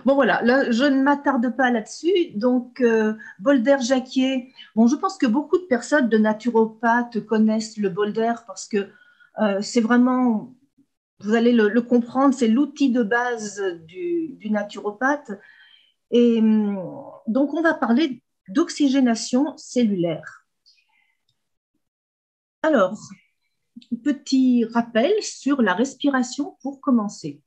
Bon, voilà, là, je ne m'attarde pas là-dessus. Donc, Bolder-Jacquier, bon, je pense que beaucoup de personnes de naturopathes connaissent le Bolder parce que c'est vraiment, vous allez le comprendre, c'est l'outil de base du naturopathe. Et donc, on va parler d'oxygénation cellulaire. Alors, petit rappel sur la respiration pour commencer.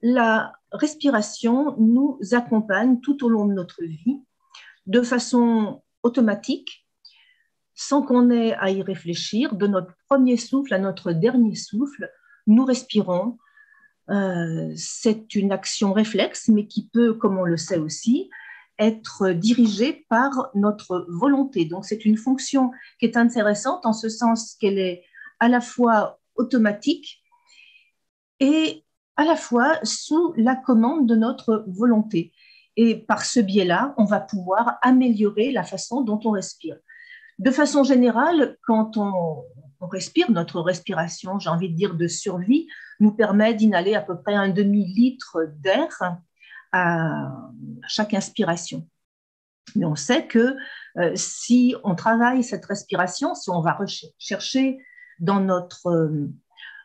La respiration nous accompagne tout au long de notre vie de façon automatique, sans qu'on ait à y réfléchir. De notre premier souffle à notre dernier souffle, nous respirons. C'est une action réflexe, mais qui peut, comme on le sait aussi, être dirigée par notre volonté. Donc, c'est une fonction qui est intéressante en ce sens qu'elle est à la fois automatique et à la fois sous la commande de notre volonté. Et par ce biais-là, on va pouvoir améliorer la façon dont on respire. De façon générale, quand on respire, notre respiration, j'ai envie de dire de survie, nous permet d'inhaler à peu près un demi-litre d'air à chaque inspiration. Mais on sait que si on travaille cette respiration, si on va chercher dans notre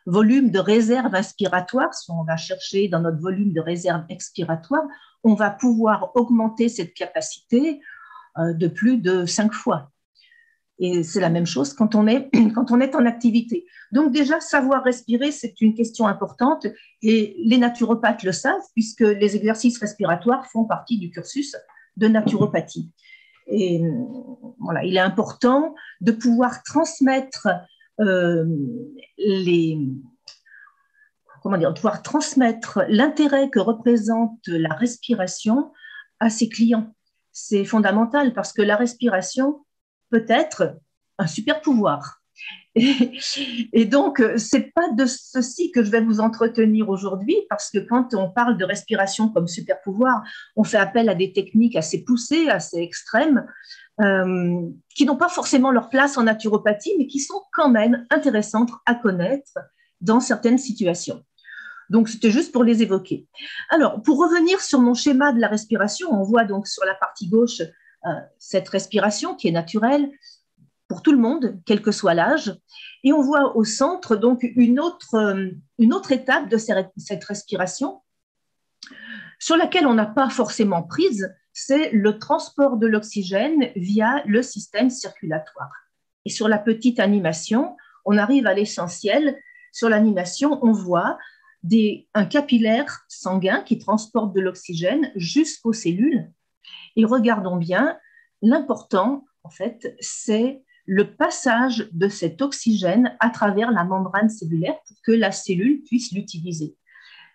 volume de réserve inspiratoire, si on va chercher dans notre volume de réserve expiratoire, on va pouvoir augmenter cette capacité de plus de 5 fois. Et c'est la même chose quand on est en activité. Donc déjà, savoir respirer, c'est une question importante et les naturopathes le savent puisque les exercices respiratoires font partie du cursus de naturopathie. Et voilà, il est important de pouvoir transmettre l'intérêt que représente la respiration à ses clients. C'est fondamental parce que la respiration peut être un super pouvoir. Et donc, ce n'est pas de ceci que je vais vous entretenir aujourd'hui, parce que quand on parle de respiration comme super pouvoir, on fait appel à des techniques assez poussées, assez extrêmes, qui n'ont pas forcément leur place en naturopathie, mais qui sont quand même intéressantes à connaître dans certaines situations. Donc, c'était juste pour les évoquer. Alors, pour revenir sur mon schéma de la respiration, on voit donc sur la partie gauche cette respiration qui est naturelle pour tout le monde, quel que soit l'âge. Et on voit au centre donc une autre étape de cette respiration sur laquelle on n'a pas forcément prise, c'est le transport de l'oxygène via le système circulatoire. Et sur la petite animation, on arrive à l'essentiel. Sur l'animation, on voit un capillaire sanguin qui transporte de l'oxygène jusqu'aux cellules. Et regardons bien, l'important, en fait, c'est le passage de cet oxygène à travers la membrane cellulaire pour que la cellule puisse l'utiliser.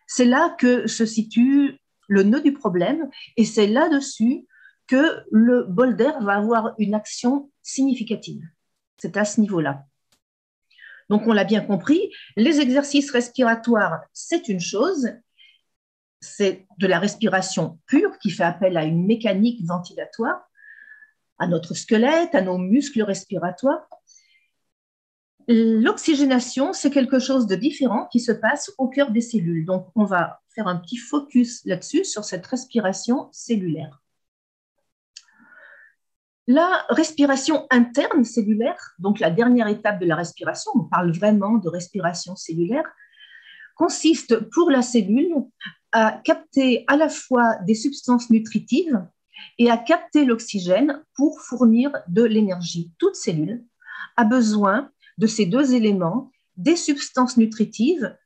C'est là que se situe le nœud du problème et c'est là-dessus que le bol d'air va avoir une action significative. C'est à ce niveau-là. Donc, on l'a bien compris, les exercices respiratoires, c'est une chose, c'est de la respiration pure qui fait appel à une mécanique ventilatoire, à notre squelette, à nos muscles respiratoires. L'oxygénation, c'est quelque chose de différent qui se passe au cœur des cellules. Donc, on va faire un petit focus là-dessus, sur cette respiration cellulaire. La respiration interne cellulaire, donc la dernière étape de la respiration, on parle vraiment de respiration cellulaire, consiste pour la cellule à capter à la fois des substances nutritives et à capter l'oxygène pour fournir de l'énergie. Toute cellule a besoin de ces deux éléments, des substances nutritives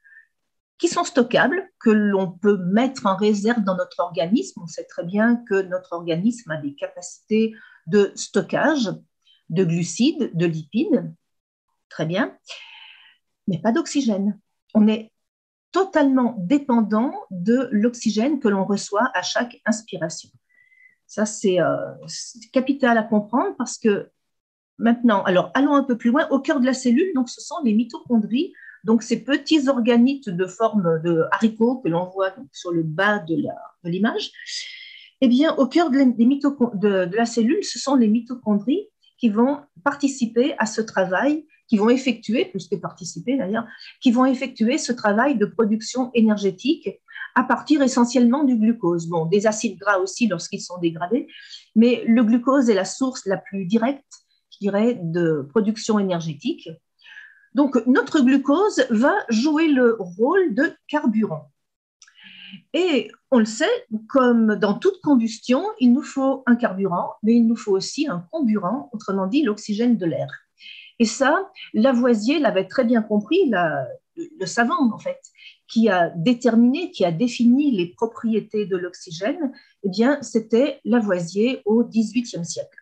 qui sont stockables, que l'on peut mettre en réserve dans notre organisme. On sait très bien que notre organisme a des capacités de stockage de glucides, de lipides, très bien, mais pas d'oxygène. On est totalement dépendant de l'oxygène que l'on reçoit à chaque inspiration. Ça, c'est capital à comprendre parce que maintenant, alors allons un peu plus loin, au cœur de la cellule, donc ce sont les mitochondries, donc ces petits organites de forme de haricots que l'on voit sur le bas de l'image. Eh bien, au cœur de la cellule, ce sont les mitochondries qui vont participer à ce travail, qui vont effectuer, plus que participer d'ailleurs, qui vont effectuer ce travail de production énergétique à partir essentiellement du glucose. Bon, des acides gras aussi lorsqu'ils sont dégradés, mais le glucose est la source la plus directe, je dirais, de production énergétique. Donc, notre glucose va jouer le rôle de carburant. Et on le sait, comme dans toute combustion, il nous faut un carburant, mais il nous faut aussi un comburant, autrement dit l'oxygène de l'air. Et ça, Lavoisier l'avait très bien compris, le savant en fait, qui a déterminé, qui a défini les propriétés de l'oxygène, eh bien, c'était Lavoisier au XVIIIe siècle.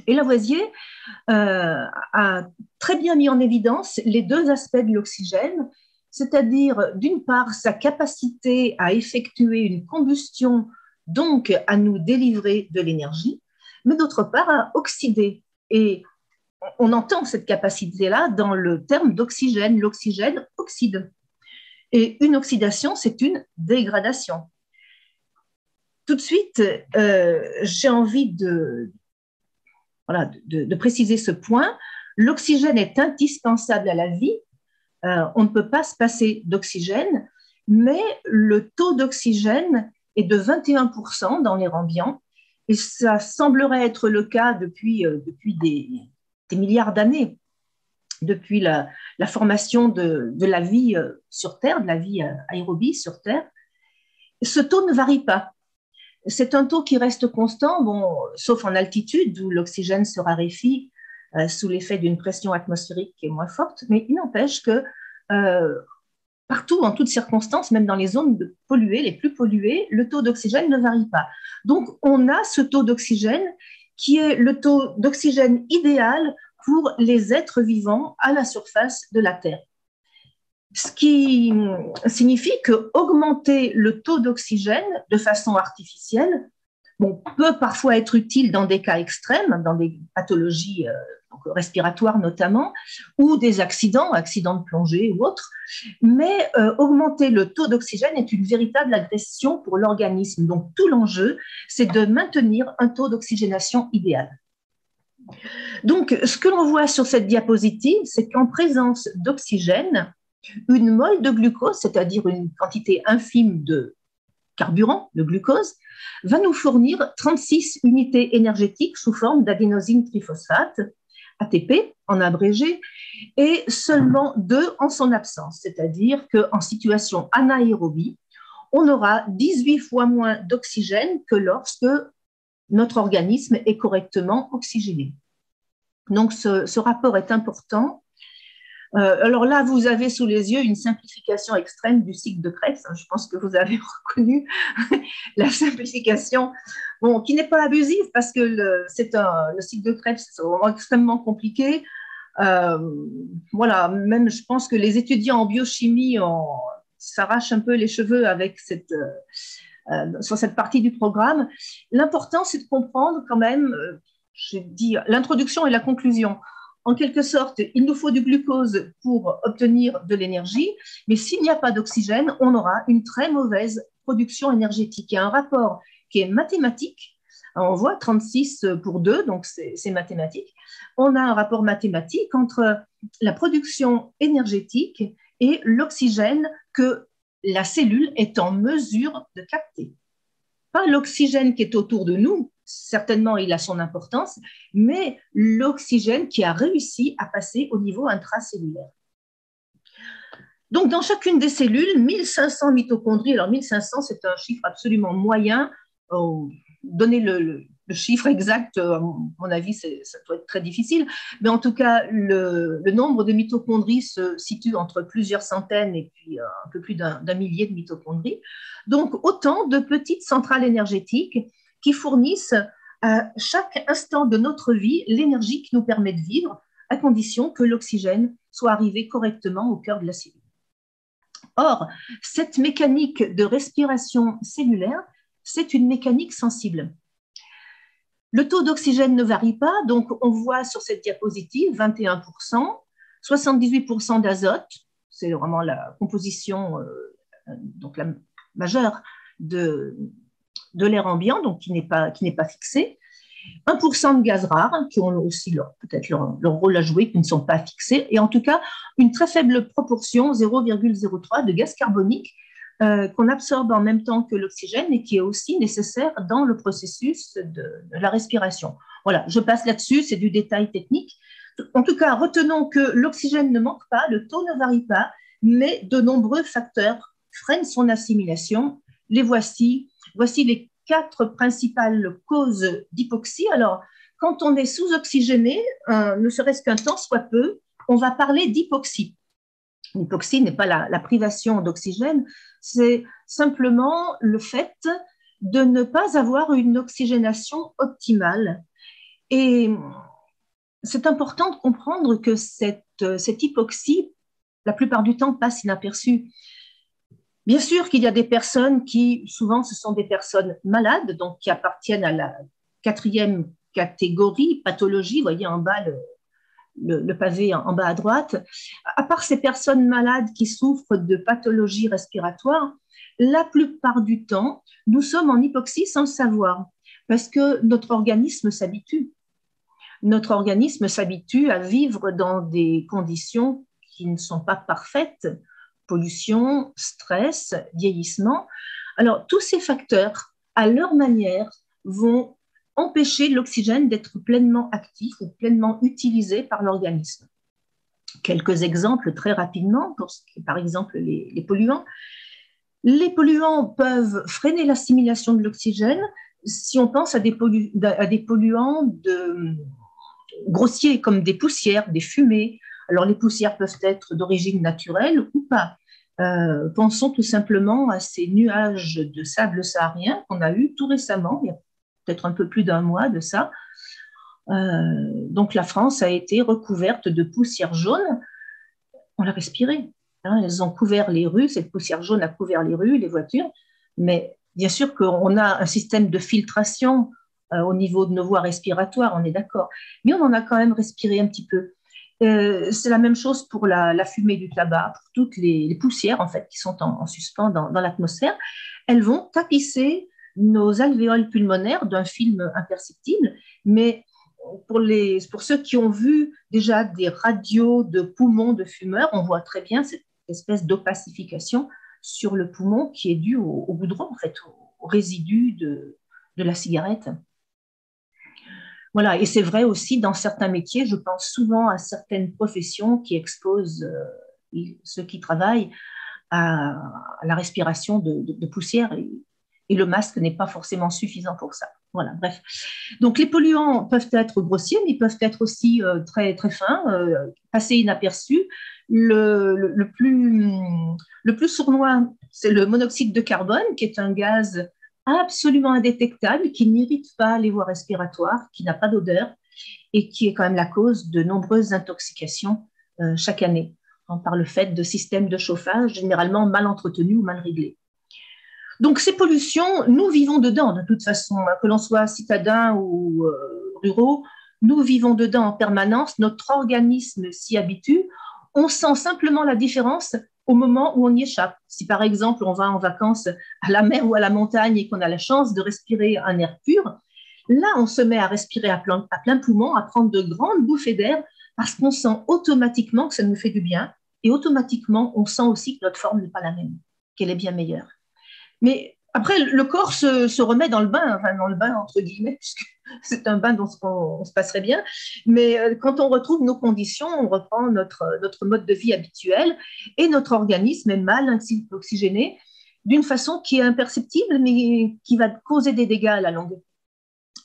Et Lavoisier a très bien mis en évidence les deux aspects de l'oxygène, c'est-à-dire d'une part sa capacité à effectuer une combustion, donc à nous délivrer de l'énergie, mais d'autre part à oxyder. Et on entend cette capacité-là dans le terme d'oxygène. L'oxygène oxyde. Et une oxydation, c'est une dégradation. Tout de suite, j'ai envie de préciser ce point. L'oxygène est indispensable à la vie. On ne peut pas se passer d'oxygène, mais le taux d'oxygène est de 21% dans l'air ambiant. Et ça semblerait être le cas depuis des milliards d'années, depuis la formation de la vie sur Terre, de la vie aérobie sur Terre. Ce taux ne varie pas. C'est un taux qui reste constant, bon, sauf en altitude où l'oxygène se raréfie sous l'effet d'une pression atmosphérique qui est moins forte, mais il n'empêche que partout, en toutes circonstances, même dans les zones polluées, les plus polluées, le taux d'oxygène ne varie pas. Donc, on a ce taux d'oxygène qui est le taux d'oxygène idéal pour les êtres vivants à la surface de la Terre. Ce qui signifie qu'augmenter le taux d'oxygène de façon artificielle peut parfois être utile dans des cas extrêmes, dans des pathologies respiratoires notamment, ou des accidents de plongée ou autres, mais augmenter le taux d'oxygène est une véritable agression pour l'organisme. Donc tout l'enjeu, c'est de maintenir un taux d'oxygénation idéal. Donc ce que l'on voit sur cette diapositive, c'est qu'en présence d'oxygène, une mole de glucose, c'est-à-dire une quantité infime de carburant, le glucose, va nous fournir 36 unités énergétiques sous forme d'adénosine triphosphate, ATP en abrégé, et seulement 2 en son absence, c'est-à-dire qu'en situation anaérobie, on aura 18 fois moins d'oxygène que lorsque notre organisme est correctement oxygéné. Donc ce rapport est important. Alors là, vous avez sous les yeux une simplification extrême du cycle de Krebs. Je pense que vous avez reconnu la simplification, qui n'est pas abusive parce que le cycle de Krebs, c'est vraiment extrêmement compliqué. Même je pense que les étudiants en biochimie s'arrachent un peu les cheveux avec sur cette partie du programme. L'important, c'est de comprendre quand même, je dis, l'introduction et la conclusion. En quelque sorte, il nous faut du glucose pour obtenir de l'énergie, mais s'il n'y a pas d'oxygène, on aura une très mauvaise production énergétique. Il y a un rapport qui est mathématique. On voit 36 pour 2, donc c'est mathématique. On a un rapport mathématique entre la production énergétique et l'oxygène que la cellule est en mesure de capter. Pas l'oxygène qui est autour de nous, certainement il a son importance, mais l'oxygène qui a réussi à passer au niveau intracellulaire. Donc, dans chacune des cellules, 1500 mitochondries. Alors, 1500, c'est un chiffre absolument moyen. Donner le chiffre exact, à mon avis, ça doit être très difficile. Mais en tout cas, le nombre de mitochondries se situe entre plusieurs centaines et puis un peu plus d'un millier de mitochondries. Donc, autant de petites centrales énergétiques qui fournissent à chaque instant de notre vie l'énergie qui nous permet de vivre, à condition que l'oxygène soit arrivé correctement au cœur de la cellule. Or, cette mécanique de respiration cellulaire, c'est une mécanique sensible. Le taux d'oxygène ne varie pas, donc on voit sur cette diapositive 21%, 78% d'azote, c'est vraiment la composition donc la majeure de l'air ambiant, donc qui n'est pas fixé, 1% de gaz rares, qui ont aussi peut-être leur rôle à jouer, qui ne sont pas fixés, et en tout cas une très faible proportion, 0,03 de gaz carbonique, qu'on absorbe en même temps que l'oxygène et qui est aussi nécessaire dans le processus de la respiration. Voilà, je passe là-dessus, c'est du détail technique. En tout cas, retenons que l'oxygène ne manque pas, le taux ne varie pas, mais de nombreux facteurs freinent son assimilation. Les voici. Voici les 4 principales causes d'hypoxie. Alors, quand on est sous-oxygéné, ne serait-ce qu'un temps soit peu, on va parler d'hypoxie. L'hypoxie n'est pas la privation d'oxygène, c'est simplement le fait de ne pas avoir une oxygénation optimale. Et c'est important de comprendre que cette hypoxie, la plupart du temps, passe inaperçue. Bien sûr qu'il y a des personnes qui, souvent, ce sont des personnes malades, donc qui appartiennent à la 4e catégorie, pathologie, vous voyez en bas le pavé en bas à droite. À part ces personnes malades qui souffrent de pathologies respiratoires, la plupart du temps, nous sommes en hypoxie sans le savoir, parce que notre organisme s'habitue. Notre organisme s'habitue à vivre dans des conditions qui ne sont pas parfaites, pollution, stress, vieillissement. Alors, tous ces facteurs, à leur manière, vont empêcher l'oxygène d'être pleinement actif ou pleinement utilisé par l'organisme. Quelques exemples très rapidement, pour ce qui est, par exemple les polluants. Les polluants peuvent freiner l'assimilation de l'oxygène si on pense à des polluants grossiers comme des poussières, des fumées. Alors les poussières peuvent être d'origine naturelle ou pas. Pensons tout simplement à ces nuages de sable saharien qu'on a eu tout récemment, il y a peut-être un peu plus d'un mois de ça. Donc la France a été recouverte de poussière jaune. On l'a respirée. Elles ont couvert les rues, cette poussière jaune a couvert les rues, les voitures. Mais bien sûr qu'on a un système de filtration au niveau de nos voies respiratoires, on est d'accord. Mais on en a quand même respiré un petit peu. C'est la même chose pour la fumée du tabac, pour toutes les poussières en fait qui sont en suspens dans l'atmosphère. Elles vont tapisser nos alvéoles pulmonaires d'un film imperceptible, mais pour ceux qui ont vu déjà des radios de poumons de fumeurs, on voit très bien cette espèce d'opacification sur le poumon qui est due au goudron, en fait, au résidu de la cigarette. Voilà, et c'est vrai aussi dans certains métiers, je pense souvent à certaines professions qui exposent ceux qui travaillent à la respiration de poussière et le masque n'est pas forcément suffisant pour ça. Voilà, bref. Donc les polluants peuvent être grossiers, mais ils peuvent être aussi très, très fins, passer inaperçus. Le plus sournois, c'est le monoxyde de carbone, qui est un gaz absolument indétectable, qui n'irrite pas les voies respiratoires, qui n'a pas d'odeur et qui est quand même la cause de nombreuses intoxications chaque année, par le fait de systèmes de chauffage généralement mal entretenus ou mal réglés. Donc ces pollutions, nous vivons dedans de toute façon, que l'on soit citadins ou ruraux, nous vivons dedans en permanence, notre organisme s'y habitue, on sent simplement la différence au moment où on y échappe. Si par exemple on va en vacances à la mer ou à la montagne et qu'on a la chance de respirer un air pur, là on se met à respirer à plein poumon, à prendre de grandes bouffées d'air parce qu'on sent automatiquement que ça nous fait du bien et automatiquement on sent aussi que notre forme n'est pas la même, qu'elle est bien meilleure. Mais après, le corps se remet dans le bain, enfin dans le bain entre guillemets, puisque c'est un bain dont on se passerait bien. Mais quand on retrouve nos conditions, on reprend notre mode de vie habituel et notre organisme est mal oxygéné d'une façon qui est imperceptible, mais qui va causer des dégâts à la longue.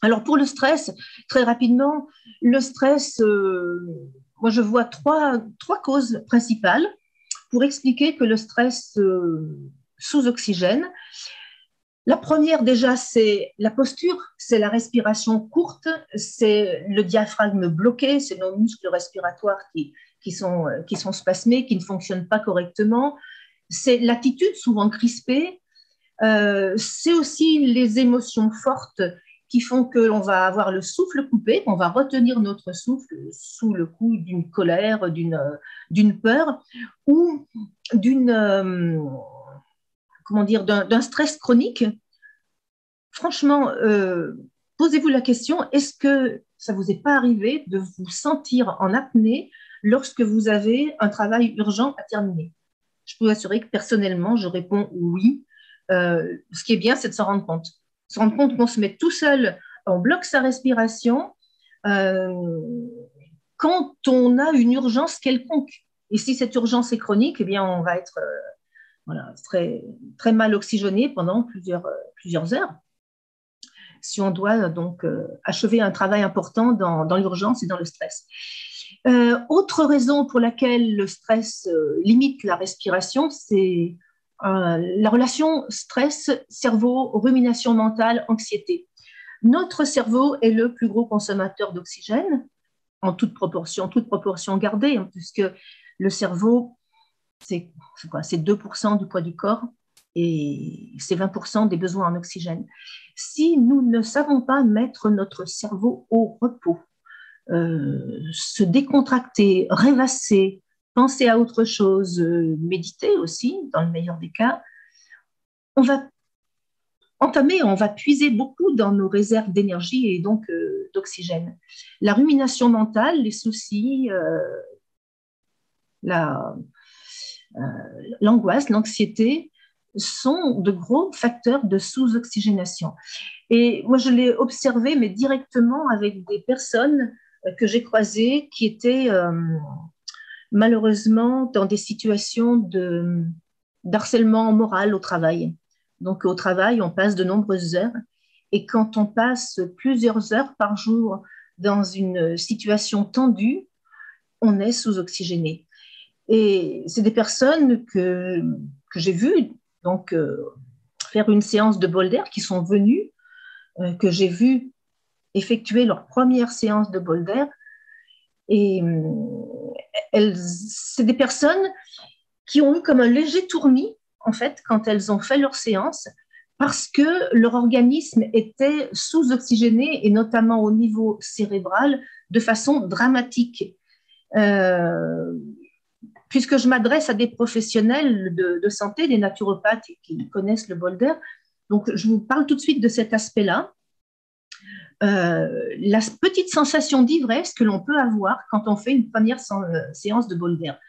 Alors pour le stress, très rapidement, le stress, moi je vois trois causes principales pour expliquer que le stress sous oxygène. La première, déjà, c'est la posture, c'est la respiration courte, c'est le diaphragme bloqué, c'est nos muscles respiratoires qui sont spasmés, qui ne fonctionnent pas correctement. C'est l'attitude souvent crispée. C'est aussi les émotions fortes qui font que l'on va avoir le souffle coupé, on va retenir notre souffle sous le coup d'une colère, d'une peur ou d'un stress chronique. Franchement, posez-vous la question, est-ce que ça ne vous est pas arrivé de vous sentir en apnée lorsque vous avez un travail urgent à terminer? je peux vous assurer que personnellement, je réponds oui. Ce qui est bien, c'est de s'en rendre compte. Se rendre compte qu'on se met tout seul, on bloque sa respiration quand on a une urgence quelconque. Et si cette urgence est chronique, eh bien, on va être voilà, très, très mal oxygéné pendant plusieurs heures. Si on doit donc achever un travail important dans l'urgence et dans le stress. Autre raison pour laquelle le stress limite la respiration, c'est la relation stress-cerveau, rumination mentale, anxiété. Notre cerveau est le plus gros consommateur d'oxygène, en toute proportion gardée, hein, puisque le cerveau, c'est 2% du poids du corps et c'est 20% des besoins en oxygène. Si nous ne savons pas mettre notre cerveau au repos, se décontracter, rêvasser, penser à autre chose, méditer aussi, dans le meilleur des cas, on va on va puiser beaucoup dans nos réserves d'énergie et donc d'oxygène. La rumination mentale, les soucis, l'angoisse, l'anxiété sont de gros facteurs de sous-oxygénation. Et moi, je l'ai observé, mais directement avec des personnes que j'ai croisées qui étaient malheureusement dans des situations d'harcèlement moral au travail. Donc, au travail, on passe de nombreuses heures. Et quand on passe plusieurs heures par jour dans une situation tendue, on est sous-oxygéné. Et c'est des personnes que j'ai vues donc, faire une séance de bol d'air, qui sont venues, que j'ai vues effectuer leur première séance de bol d'air. Et c'est des personnes qui ont eu comme un léger tournis, en fait, quand elles ont fait leur séance, parce que leur organisme était sous-oxygéné, et notamment au niveau cérébral, de façon dramatique. Puisque je m'adresse à des professionnels de santé, des naturopathes qui connaissent le bol d'air, donc je vous parle tout de suite de cet aspect-là. La petite sensation d'ivresse que l'on peut avoir quand on fait une première séance de bol d'air.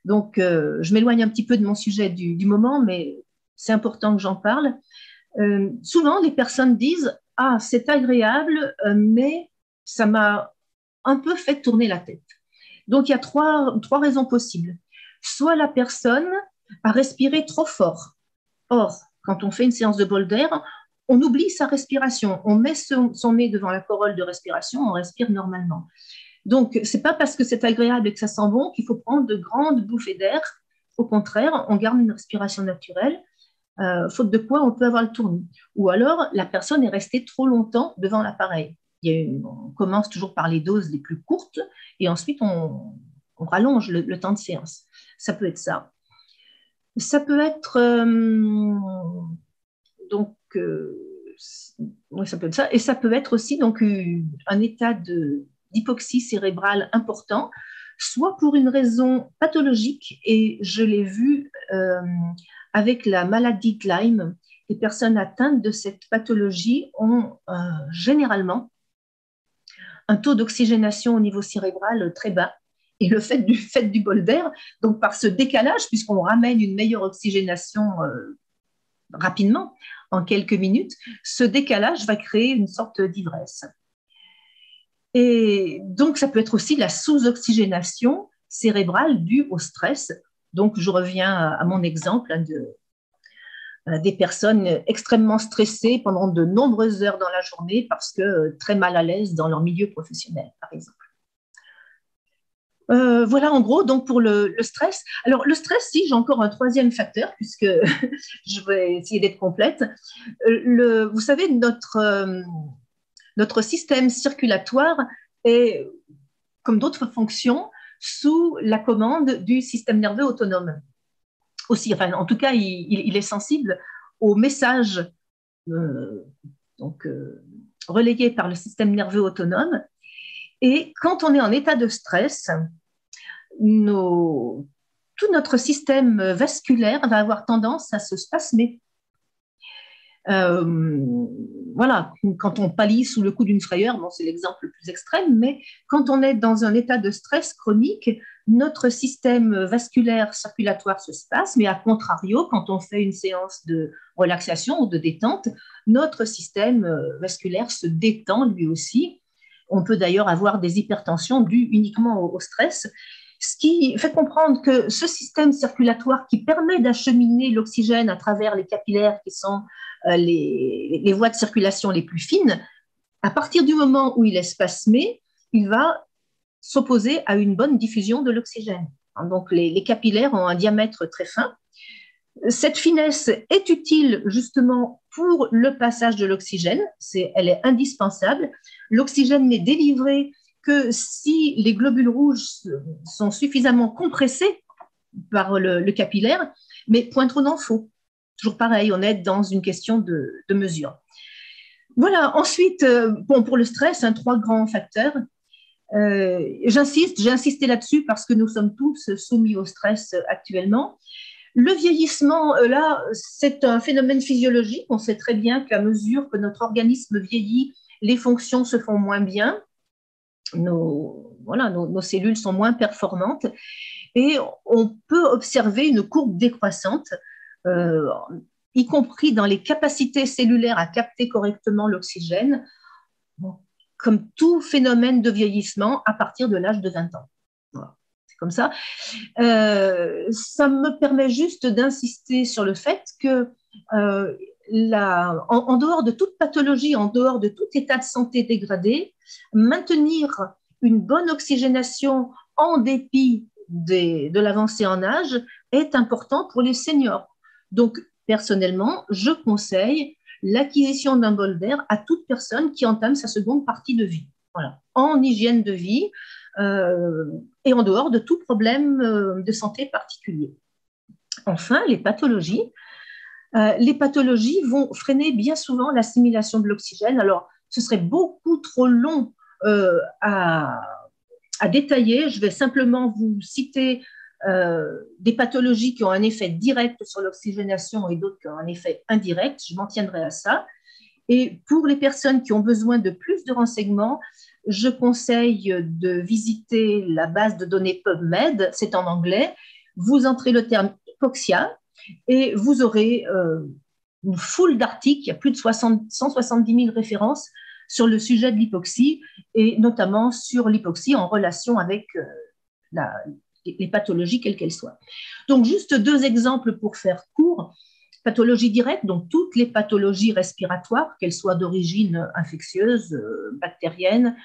Donc, je m'éloigne un petit peu de mon sujet du moment, mais c'est important que j'en parle. Souvent, les personnes disent « Ah, c'est agréable, mais ça m'a un peu fait tourner la tête. » Donc, il y a trois raisons possibles. Soit la personne a respiré trop fort. Or, quand on fait une séance de bol d'air, on oublie sa respiration. On met son nez devant la corolle de respiration, on respire normalement. Donc, ce n'est pas parce que c'est agréable et que ça sent bon qu'il faut prendre de grandes bouffées d'air. Au contraire, on garde une respiration naturelle, faute de quoi on peut avoir le tournis. Ou alors, la personne est restée trop longtemps devant l'appareil. On commence toujours par les doses les plus courtes et ensuite on rallonge le temps de séance. Ça peut être ça. Ça peut être oui, ça peut être ça. Et ça peut être aussi donc un état d'hypoxie cérébrale important, soit pour une raison pathologique, et je l'ai vu avec la maladie de Lyme. Les personnes atteintes de cette pathologie ont généralement un taux d'oxygénation au niveau cérébral très bas. Et le fait du bol d'air, donc par ce décalage, puisqu'on ramène une meilleure oxygénation rapidement, en quelques minutes, ce décalage va créer une sorte d'ivresse. Et donc, ça peut être aussi la sous-oxygénation cérébrale due au stress. Donc, je reviens à mon exemple des personnes extrêmement stressées pendant de nombreuses heures dans la journée parce que très mal à l'aise dans leur milieu professionnel, par exemple. Voilà en gros donc pour le stress. Alors le stress, si j'ai encore un troisième facteur, puisque je vais essayer d'être complète. Vous savez, notre système circulatoire est, comme d'autres fonctions, sous la commande du système nerveux autonome. Aussi, enfin, en tout cas, il est sensible aux messages relayés par le système nerveux autonome. Et quand on est en état de stress, tout notre système vasculaire va avoir tendance à se spasmer. Voilà, quand on pâlit sous le coup d'une frayeur, bon, c'est l'exemple le plus extrême, mais quand on est dans un état de stress chronique, notre système vasculaire circulatoire se spasme, mais à contrario, quand on fait une séance de relaxation ou de détente, notre système vasculaire se détend lui aussi. On peut d'ailleurs avoir des hypertensions dues uniquement au stress, ce qui fait comprendre que ce système circulatoire qui permet d'acheminer l'oxygène à travers les capillaires qui sont les voies de circulation les plus fines, à partir du moment où il est spasmé, il va s'opposer à une bonne diffusion de l'oxygène. Donc les capillaires ont un diamètre très fin. Cette finesse est utile justement pour le passage de l'oxygène, elle est indispensable. L'oxygène n'est délivré que si les globules rouges sont suffisamment compressés par le capillaire, mais point trop d'en faut. Toujours pareil, on est dans une question de mesure. Voilà, ensuite, bon, pour le stress, trois grands facteurs. J'ai insisté là-dessus parce que nous sommes tous soumis au stress actuellement. Le vieillissement, là, c'est un phénomène physiologique. On sait très bien qu'à mesure que notre organisme vieillit, les fonctions se font moins bien. Nos cellules sont moins performantes et on peut observer une courbe décroissante, y compris dans les capacités cellulaires à capter correctement l'oxygène, comme tout phénomène de vieillissement à partir de l'âge de 20 ans. Voilà, c'est comme ça. Ça me permet juste d'insister sur le fait que en dehors de toute pathologie, en dehors de tout état de santé dégradé, maintenir une bonne oxygénation en dépit de l'avancée en âge est important pour les seniors. Donc, personnellement, je conseille l'acquisition d'un bol d'air à toute personne qui entame sa seconde partie de vie. Voilà, en hygiène de vie et en dehors de tout problème de santé particulier. Enfin, les pathologies. Les pathologies vont freiner bien souvent l'assimilation de l'oxygène. Alors, ce serait beaucoup trop long à détailler. Je vais simplement vous citer des pathologies qui ont un effet direct sur l'oxygénation et d'autres qui ont un effet indirect. Je m'en tiendrai à ça. Et pour les personnes qui ont besoin de plus de renseignements, je conseille de visiter la base de données PubMed, c'est en anglais. Vous entrez le terme hypoxia et vous aurez une foule d'articles, il y a plus de 170 000 références sur le sujet de l'hypoxie et notamment sur l'hypoxie en relation avec les pathologies quelles qu'elles soient. Donc juste deux exemples pour faire court. Pathologie directe, donc toutes les pathologies respiratoires, qu'elles soient d'origine infectieuse, bactérienne,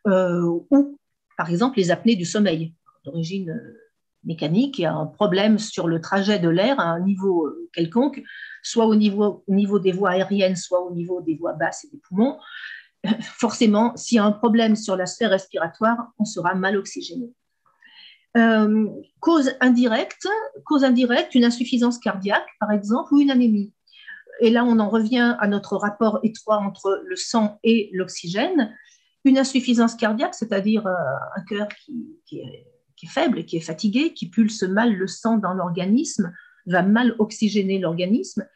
ou par exemple les apnées du sommeil, d'origine mécanique. Il y a un problème sur le trajet de l'air à un niveau quelconque, soit au niveau des voies aériennes, soit au niveau des voies basses et des poumons. Forcément, s'il y a un problème sur la sphère respiratoire, on sera mal oxygéné. Cause indirecte, une insuffisance cardiaque, par exemple, ou une anémie. Et là, on en revient à notre rapport étroit entre le sang et l'oxygène. Une insuffisance cardiaque, c'est-à-dire un cœur qui est faible, qui est fatigué, qui pulse mal le sang dans l'organisme, va mal oxygéner l'organisme.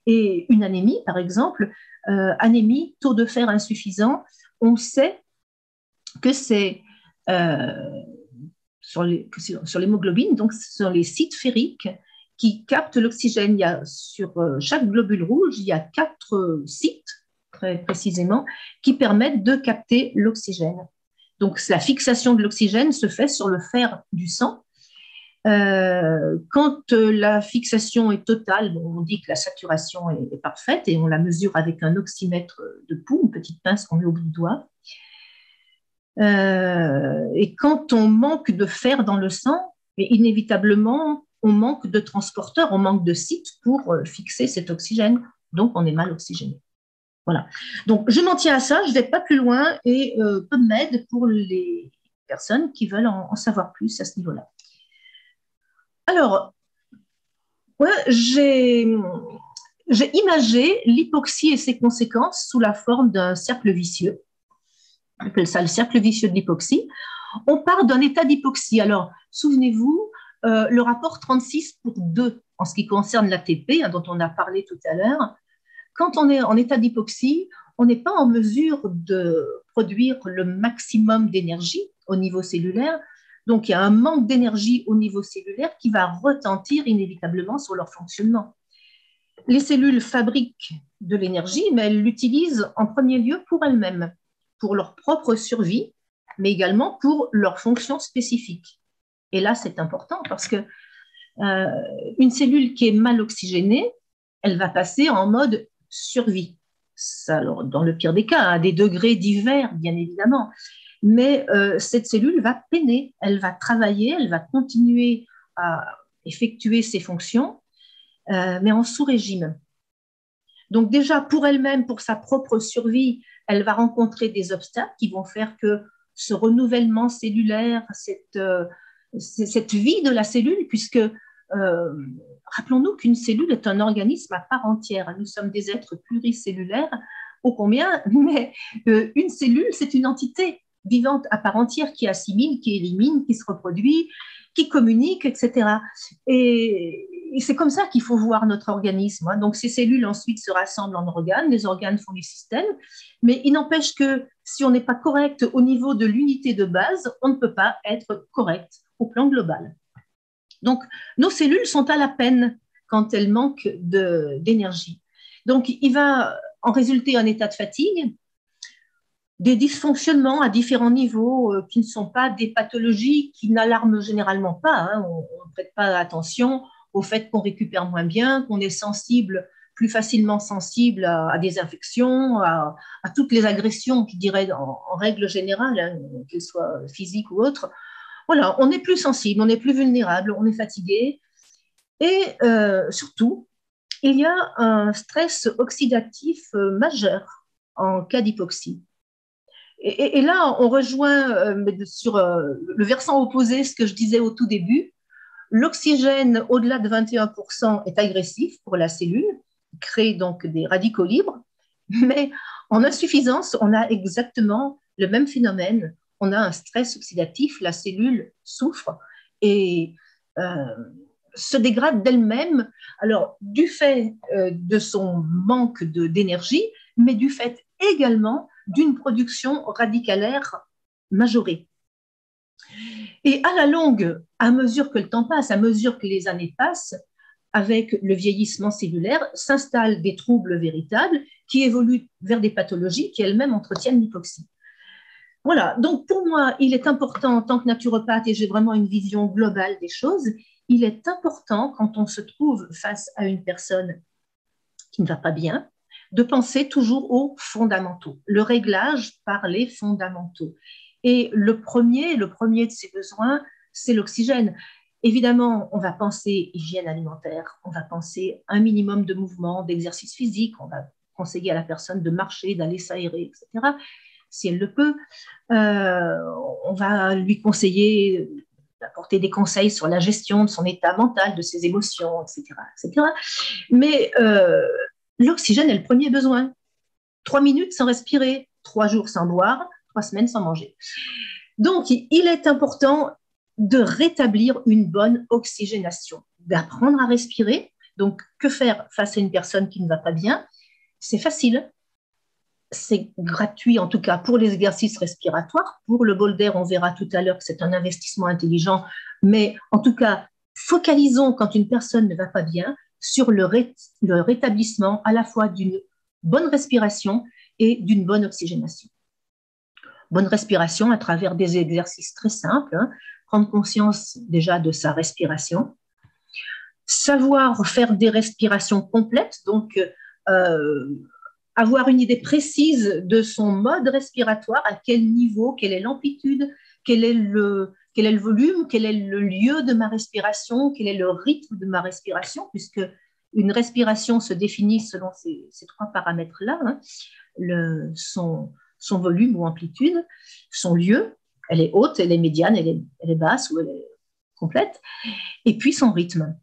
Et une anémie, par exemple, anémie, taux de fer insuffisant, on sait que c'est sur l'hémoglobine, donc ce sont les sites ferriques qui captent l'oxygène. Sur chaque globule rouge, il y a 4 sites, très précisément, qui permettent de capter l'oxygène. Donc la fixation de l'oxygène se fait sur le fer du sang. Quand la fixation est totale, on dit que la saturation est parfaite et on la mesure avec un oxymètre de pouls, une petite pince qu'on met au bout du doigt. Et quand on manque de fer dans le sang, inévitablement, on manque de transporteurs, on manque de sites pour fixer cet oxygène. Donc, on est mal oxygéné. Voilà. Donc, je m'en tiens à ça, je ne vais pas plus loin et PubMed pour les personnes qui veulent en savoir plus à ce niveau-là. Alors, j'ai imagé l'hypoxie et ses conséquences sous la forme d'un cercle vicieux. On appelle ça le cercle vicieux de l'hypoxie. On part d'un état d'hypoxie. Alors, souvenez-vous, le rapport 36/2 en ce qui concerne l'ATP, dont on a parlé tout à l'heure. Quand on est en état d'hypoxie, on n'est pas en mesure de produire le maximum d'énergie au niveau cellulaire Donc, il y a un manque d'énergie au niveau cellulaire qui va retentir inévitablement sur leur fonctionnement. Les cellules fabriquent de l'énergie, mais elles l'utilisent en premier lieu pour elles-mêmes, pour leur propre survie, mais également pour leurs fonctions spécifiques. Et là, c'est important parce que une cellule qui est mal oxygénée, elle va passer en mode survie. Ça, alors, dans le pire des cas, à des degrés divers, bien évidemment. Mais cette cellule va peiner, elle va travailler, elle va continuer à effectuer ses fonctions, mais en sous-régime. Donc déjà, pour elle-même, pour sa propre survie, elle va rencontrer des obstacles qui vont faire que ce renouvellement cellulaire, cette vie de la cellule, puisque rappelons-nous qu'une cellule est un organisme à part entière. Nous sommes des êtres pluricellulaires, ô combien, mais une cellule, c'est une entité vivante à part entière qui assimile, qui élimine, qui se reproduit, qui communique, etc. Et c'est comme ça qu'il faut voir notre organisme. Donc, ces cellules ensuite se rassemblent en organes, les organes font les systèmes, mais il n'empêche que si on n'est pas correct au niveau de l'unité de base, on ne peut pas être correct au plan global. Donc, nos cellules sont à la peine quand elles manquent d'énergie. Donc, il va en résulter un état de fatigue, des dysfonctionnements à différents niveaux qui ne sont pas des pathologies qui n'alarment généralement pas. On ne prête pas attention au fait qu'on récupère moins bien, qu'on est sensible, plus facilement sensible à des infections, à toutes les agressions, je dirais en règle générale, qu'elles soient physiques ou autres. Voilà, on est plus sensible, on est plus vulnérable, on est fatigué. Et surtout, il y a un stress oxydatif majeur en cas d'hypoxie. Et là, on rejoint sur le versant opposé ce que je disais au tout début. L'oxygène, au-delà de 21%, est agressif pour la cellule, crée donc des radicaux libres, mais en insuffisance, on a exactement le même phénomène. On a un stress oxydatif, la cellule souffre et se dégrade d'elle-même, alors du fait de son manque d'énergie, mais du fait également d'une production radicalaire majorée. Et à la longue, à mesure que le temps passe, à mesure que les années passent, avec le vieillissement cellulaire, s'installent des troubles véritables qui évoluent vers des pathologies qui elles-mêmes entretiennent l'hypoxie. Voilà, donc pour moi, il est important en tant que naturopathe, et j'ai vraiment une vision globale des choses, il est important quand on se trouve face à une personne qui ne va pas bien, de penser toujours aux fondamentaux, le réglage par les fondamentaux. Et le premier de ces besoins, c'est l'oxygène. Évidemment, on va penser hygiène alimentaire, on va penser un minimum de mouvement, d'exercice physique, on va conseiller à la personne de marcher, d'aller s'aérer, etc., si elle le peut. On va lui conseiller d'apporter des conseils sur la gestion de son état mental, de ses émotions, etc., etc. Mais l'oxygène est le premier besoin. 3 minutes sans respirer, 3 jours sans boire, 3 semaines sans manger. Donc, il est important de rétablir une bonne oxygénation, d'apprendre à respirer. Donc, que faire face à une personne qui ne va pas bien? C'est facile. C'est gratuit, en tout cas, pour les exercices respiratoires. Pour le bol d'air, on verra tout à l'heure que c'est un investissement intelligent. Mais en tout cas, focalisons quand une personne ne va pas bien sur le rétablissement à la fois d'une bonne respiration et d'une bonne oxygénation. Bonne respiration à travers des exercices très simples, prendre conscience déjà de sa respiration, savoir faire des respirations complètes, donc avoir une idée précise de son mode respiratoire, à quel niveau, quelle est l'amplitude, quel est le volume, quel est le lieu de ma respiration, quel est le rythme de ma respiration, puisque une respiration se définit selon ces 3 paramètres-là, son volume ou amplitude, son lieu, elle est haute, elle est médiane, elle est basse ou elle est complète, et puis son rythme.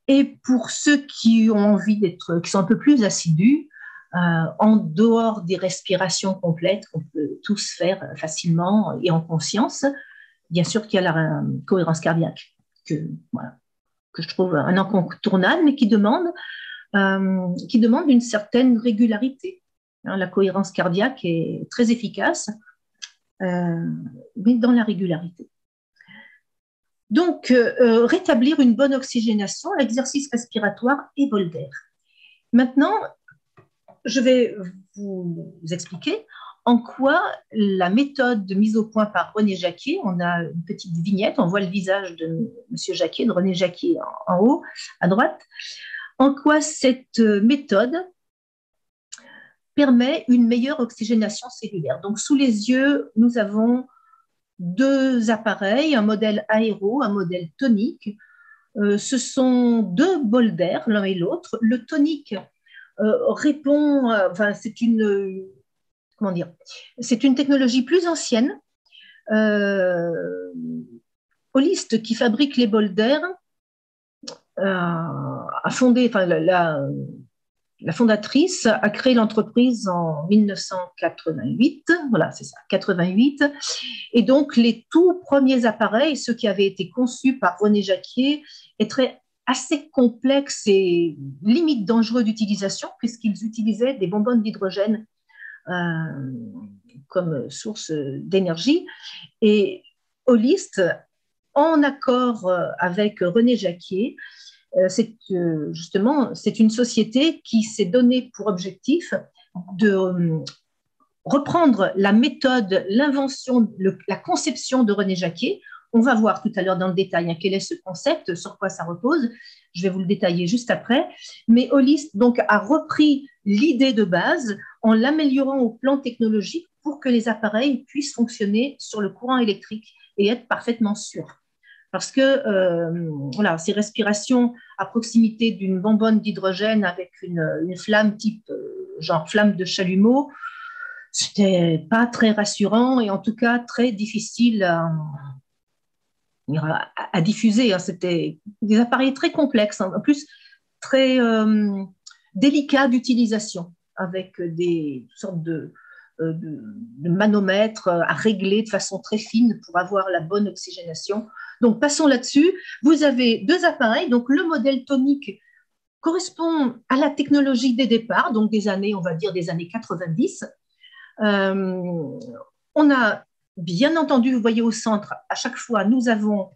Et pour ceux qui ont envie qui sont un peu plus assidus, en dehors des respirations complètes qu'on peut tous faire facilement et en conscience, bien sûr qu'il y a la cohérence cardiaque, que je trouve un incontournable, mais qui demande une certaine régularité. La cohérence cardiaque est très efficace, mais dans la régularité. Donc, rétablir une bonne oxygénation, l'exercice respiratoire et bol d'air. Maintenant, je vais vous expliquer en quoi la méthode mise au point par René Jacquier, on a une petite vignette, on voit le visage de M. Jacquier, de René Jacquier en haut, à droite, en quoi cette méthode permet une meilleure oxygénation cellulaire. Donc, sous les yeux, nous avons deux appareils, un modèle aéro, un modèle tonique. Ce sont deux bols d'air, l'un et l'autre. Le tonique répond, enfin, comment dire, c'est une technologie plus ancienne. Holist, qui fabrique les bols d'air, a fondé, enfin, la fondatrice a créé l'entreprise en 1988, voilà, c'est ça, 88. Et donc, les tout premiers appareils, ceux qui avaient été conçus par René Jacquier, étaient assez complexes et limite dangereux d'utilisation, puisqu'ils utilisaient des bonbonnes d'hydrogène comme source d'énergie. Et Holist, en accord avec René Jacquier, justement, c'est une société qui s'est donnée pour objectif de reprendre la méthode, l'invention, la conception de René Jacquier. On va voir tout à l'heure dans le détail quel est ce concept, sur quoi ça repose. Je vais vous le détailler juste après. Mais Holist donc a repris l'idée de base en l'améliorant au plan technologique pour que les appareils puissent fonctionner sur le courant électrique et être parfaitement sûrs. Parce que voilà, ces respirations à proximité d'une bonbonne d'hydrogène avec une flamme type genre flamme de chalumeau, c'était pas très rassurant et en tout cas très difficile à diffuser. C'était des appareils très complexes, en plus très délicats d'utilisation, avec des sortes de manomètres à régler de façon très fine pour avoir la bonne oxygénation. Donc, passons là-dessus. Vous avez deux appareils. Donc, le modèle tonique correspond à la technologie des départs, donc des années, on va dire des années 90. On a, bien entendu, vous voyez au centre, à chaque fois, nous avons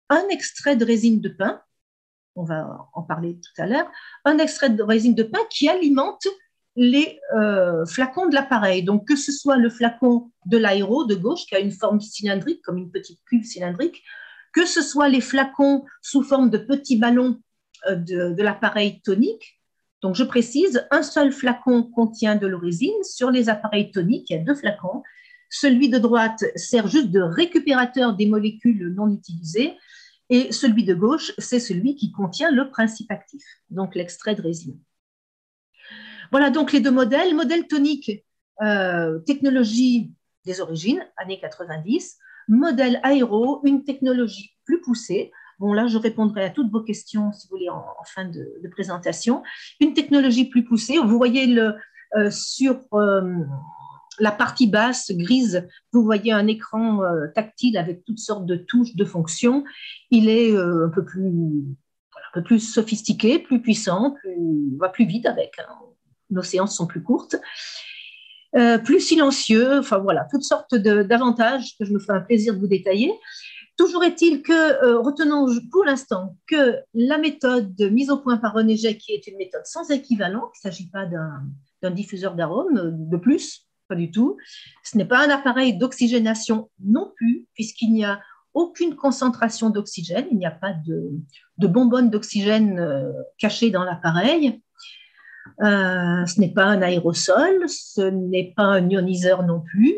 un extrait de résine de pin. On va en parler tout à l'heure. Un extrait de résine de pin qui alimente les flacons de l'appareil. Donc, que ce soit le flacon de l'aéro de gauche, qui a une forme cylindrique, comme une petite cuve cylindrique, que ce soit les flacons sous forme de petits ballons de l'appareil tonique. Donc, je précise, un seul flacon contient de l'eau résine. Sur les appareils toniques, il y a deux flacons. Celui de droite sert juste de récupérateur des molécules non utilisées. Et celui de gauche, c'est celui qui contient le principe actif, donc l'extrait de résine. Voilà donc les deux modèles. Modèle tonique, technologie des origines, années 90. Modèle aéro, une technologie plus poussée. Bon, là, je répondrai à toutes vos questions, si vous voulez, en fin de présentation. Une technologie plus poussée. Vous voyez sur la partie basse, grise, vous voyez un écran tactile avec toutes sortes de touches, de fonctions. Il est un peu plus sophistiqué, plus puissant, va plus vite avec. Nos séances sont plus courtes. Plus silencieux, enfin voilà, toutes sortes d'avantages que je me ferai un plaisir de vous détailler. Toujours est-il que, retenons pour l'instant que la méthode mise au point par René Jacquier est une méthode sans équivalent. Il ne s'agit pas d'un diffuseur d'arômes de plus, pas du tout. Ce n'est pas un appareil d'oxygénation non plus, puisqu'il n'y a aucune concentration d'oxygène, il n'y a pas de bonbonne d'oxygène cachée dans l'appareil. Ce n'est pas un aérosol, ce n'est pas un ioniseur non plus.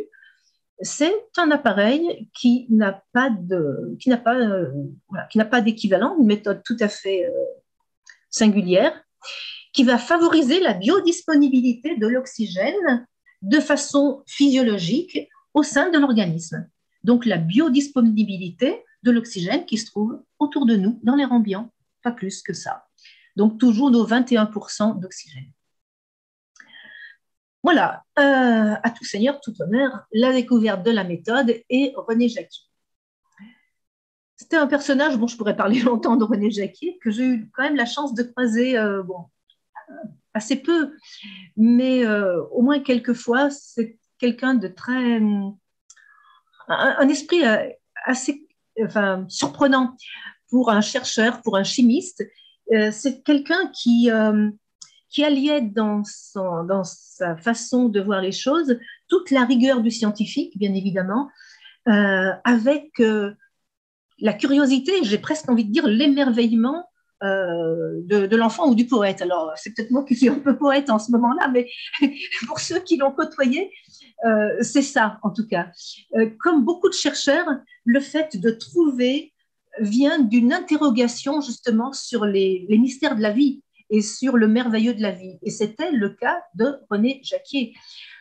C'est un appareil qui n'a pas d'équivalent, une méthode tout à fait singulière, qui va favoriser la biodisponibilité de l'oxygène de façon physiologique au sein de l'organisme. Donc la biodisponibilité de l'oxygène qui se trouve autour de nous, dans l'air ambiant, pas plus que ça. Donc toujours nos 21% d'oxygène. Voilà, à tout seigneur, tout honneur, la découverte de la méthode et René Jacquier. C'était un personnage, bon, je pourrais parler longtemps de René Jacquier, que j'ai eu quand même la chance de croiser, assez peu, mais au moins quelques fois. C'est quelqu'un de très... un esprit assez enfin, surprenant pour un chercheur, pour un chimiste. C'est quelqu'un qui alliait dans sa façon de voir les choses toute la rigueur du scientifique, bien évidemment, avec la curiosité, j'ai presque envie de dire l'émerveillement de l'enfant ou du poète. Alors, c'est peut-être moi qui suis un peu poète en ce moment-là, mais pour ceux qui l'ont côtoyé, c'est ça, en tout cas. Comme beaucoup de chercheurs, le fait de trouver vient d'une interrogation justement sur les mystères de la vie et sur le merveilleux de la vie. Et c'était le cas de René Jacquier.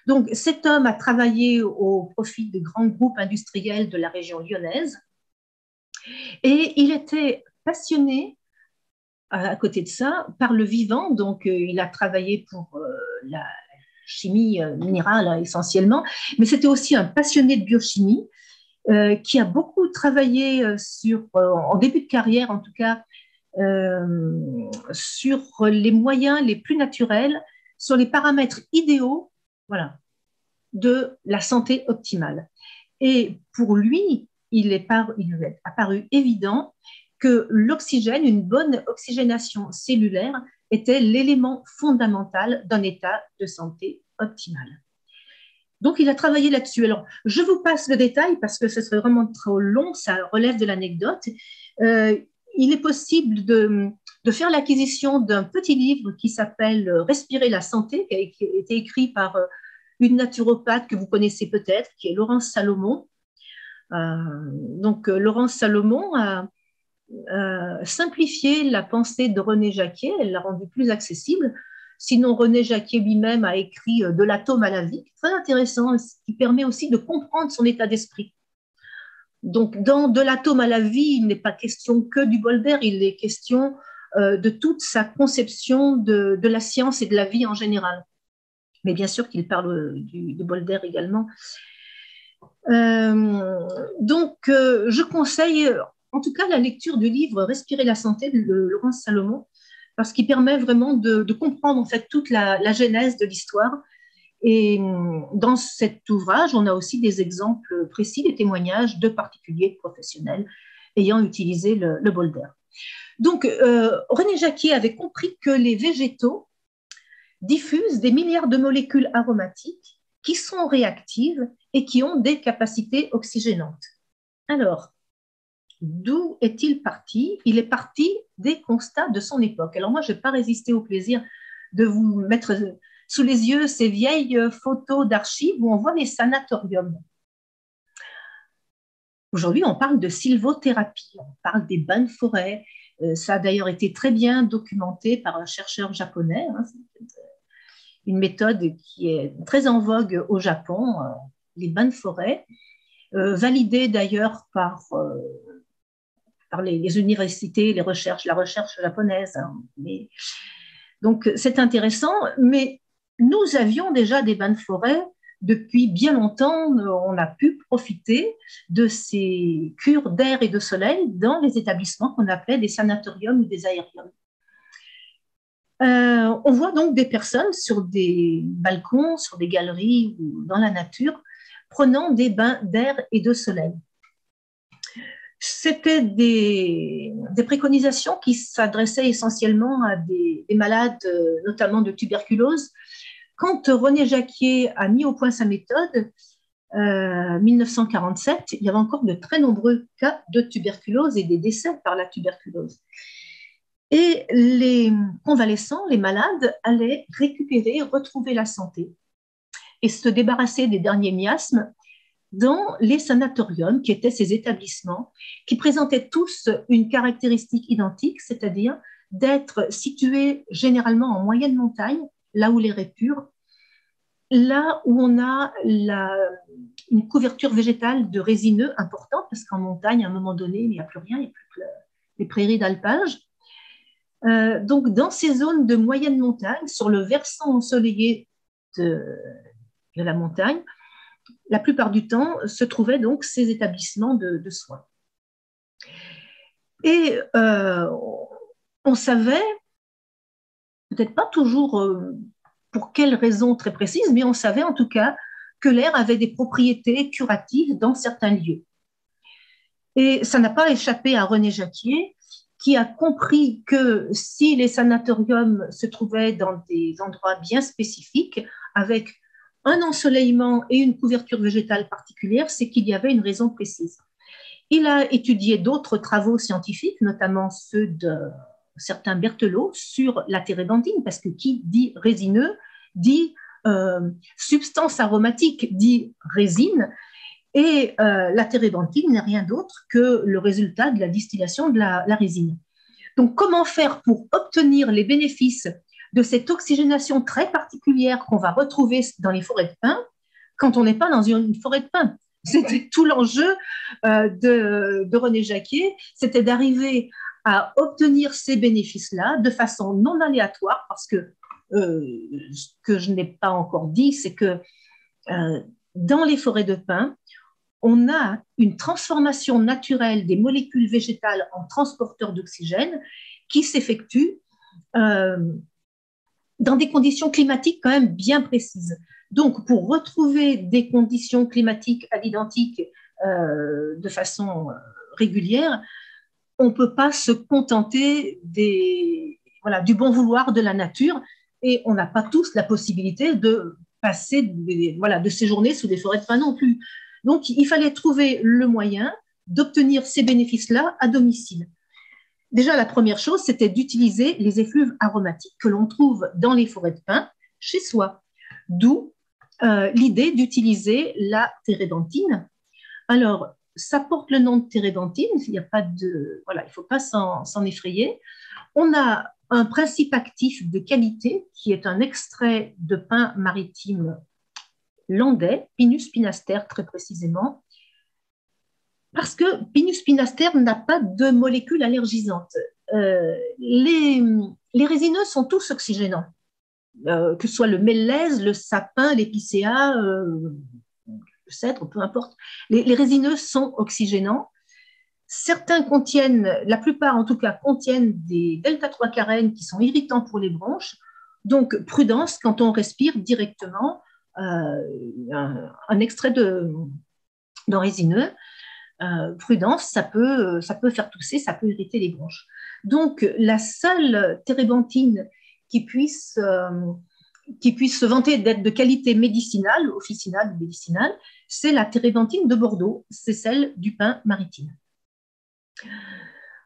Donc, cet homme a travaillé au profit de grands groupes industriels de la région lyonnaise et il était passionné, à côté de ça, par le vivant. Donc, il a travaillé pour la chimie minérale essentiellement, mais c'était aussi un passionné de biochimie qui a beaucoup travaillé en début de carrière en tout cas, sur les moyens les plus naturels, sur les paramètres idéaux, voilà, de la santé optimale. Et pour lui, il est apparu évident que l'oxygène, une bonne oxygénation cellulaire, était l'élément fondamental d'un état de santé optimal. Donc, il a travaillé là-dessus. Alors, je vous passe le détail parce que ce serait vraiment trop long, ça relève de l'anecdote. Il est possible de faire l'acquisition d'un petit livre qui s'appelle Respirer la santé, qui a été écrit par une naturopathe que vous connaissez peut-être, qui est Laurence Salomon. Donc, Laurence Salomon a simplifié la pensée de René Jacquier, elle l'a rendue plus accessible. Sinon, René Jacquier lui-même a écrit De l'atome à la vie, très intéressant, ce qui permet aussi de comprendre son état d'esprit. Donc, dans De l'atome à la vie, il n'est pas question que du bol d'air, il est question de toute sa conception de la science et de la vie en général. Mais bien sûr qu'il parle du bol d'air également. Donc, je conseille en tout cas la lecture du livre Respirer la santé de Laurence Salomon, parce qu'il permet vraiment de comprendre en fait toute la genèse de l'histoire. Et dans cet ouvrage, on a aussi des exemples précis, des témoignages de particuliers, de professionnels ayant utilisé le bol d'air. Donc, René Jacquier avait compris que les végétaux diffusent des milliards de molécules aromatiques qui sont réactives et qui ont des capacités oxygénantes. Alors, d'où est-il parti? Il est parti des constats de son époque. Alors moi, je n'ai pas résisté au plaisir de vous mettre sous les yeux ces vieilles photos d'archives où on voit les sanatoriums. Aujourd'hui, on parle de sylvothérapie, on parle des bains de forêt. Ça a d'ailleurs été très bien documenté par un chercheur japonais. Une méthode qui est très en vogue au Japon, les bains de forêt, validée d'ailleurs par les universités, la recherche japonaise. Donc, c'est intéressant, mais nous avions déjà des bains de forêt depuis bien longtemps. On a pu profiter de ces cures d'air et de soleil dans les établissements qu'on appelait des sanatoriums ou des aériums. On voit donc des personnes sur des balcons, sur des galeries ou dans la nature, prenant des bains d'air et de soleil. C'était des préconisations qui s'adressaient essentiellement à des malades, notamment de tuberculose. Quand René Jacquier a mis au point sa méthode, 1947, il y avait encore de très nombreux cas de tuberculose et des décès par la tuberculose. Et les convalescents, les malades, allaient récupérer, retrouver la santé et se débarrasser des derniers miasmes dans les sanatoriums, qui étaient ces établissements qui présentaient tous une caractéristique identique, c'est-à-dire d'être situés généralement en moyenne montagne, là où l'air est pur, là où on a une couverture végétale de résineux importante, parce qu'en montagne, à un moment donné, il n'y a plus rien, il n'y a plus que les prairies d'alpage. Donc, dans ces zones de moyenne montagne, sur le versant ensoleillé de la montagne, la plupart du temps se trouvaient donc ces établissements de soins. Et on savait, peut-être pas toujours pour quelles raisons très précises, mais on savait en tout cas que l'air avait des propriétés curatives dans certains lieux. Et ça n'a pas échappé à René Jacquier, qui a compris que si les sanatoriums se trouvaient dans des endroits bien spécifiques, avec un ensoleillement et une couverture végétale particulière, c'est qu'il y avait une raison précise. Il a étudié d'autres travaux scientifiques, notamment ceux de certains Berthelot, sur la térébenthine, parce que qui dit résineux dit substance aromatique, dit résine, et la térébenthine n'est rien d'autre que le résultat de la distillation de la résine. Donc, comment faire pour obtenir les bénéfices de cette oxygénation très particulière qu'on va retrouver dans les forêts de pins quand on n'est pas dans une forêt de pins? C'était tout l'enjeu de René Jacquier, c'était d'arriver à obtenir ces bénéfices-là de façon non aléatoire, parce que ce que je n'ai pas encore dit, c'est que dans les forêts de pins, on a une transformation naturelle des molécules végétales en transporteurs d'oxygène qui s'effectue dans des conditions climatiques quand même bien précises. Donc, pour retrouver des conditions climatiques à l'identique de façon régulière, on ne peut pas se contenter du bon vouloir de la nature, et on n'a pas tous la possibilité de passer de séjourner sous des forêts de pins non plus. Donc, il fallait trouver le moyen d'obtenir ces bénéfices-là à domicile. Déjà, la première chose, c'était d'utiliser les effluves aromatiques que l'on trouve dans les forêts de pins chez soi. D'où l'idée d'utiliser la térébenthine. Alors, ça porte le nom de térébenthine, il n'y a pas de, il ne faut pas s'en effrayer. On a un principe actif de qualité qui est un extrait de pin maritime landais, Pinus pinaster très précisément, parce que Pinus pinaster n'a pas de molécules allergisantes. Les résineux sont tous oxygénants, que ce soit le mélèze, le sapin, l'épicéa, le cèdre, peu importe. Les résineux sont oxygénants. Certains contiennent, la plupart en tout cas, contiennent des delta-3-carènes qui sont irritants pour les bronches. Donc, prudence quand on respire directement un extrait d'un résineux. Prudence, ça peut faire tousser, ça peut irriter les bronches. Donc, la seule térébenthine qui puisse se vanter d'être de qualité médicinale, officinale ou médicinale, c'est la térébenthine de Bordeaux, c'est celle du pin maritime.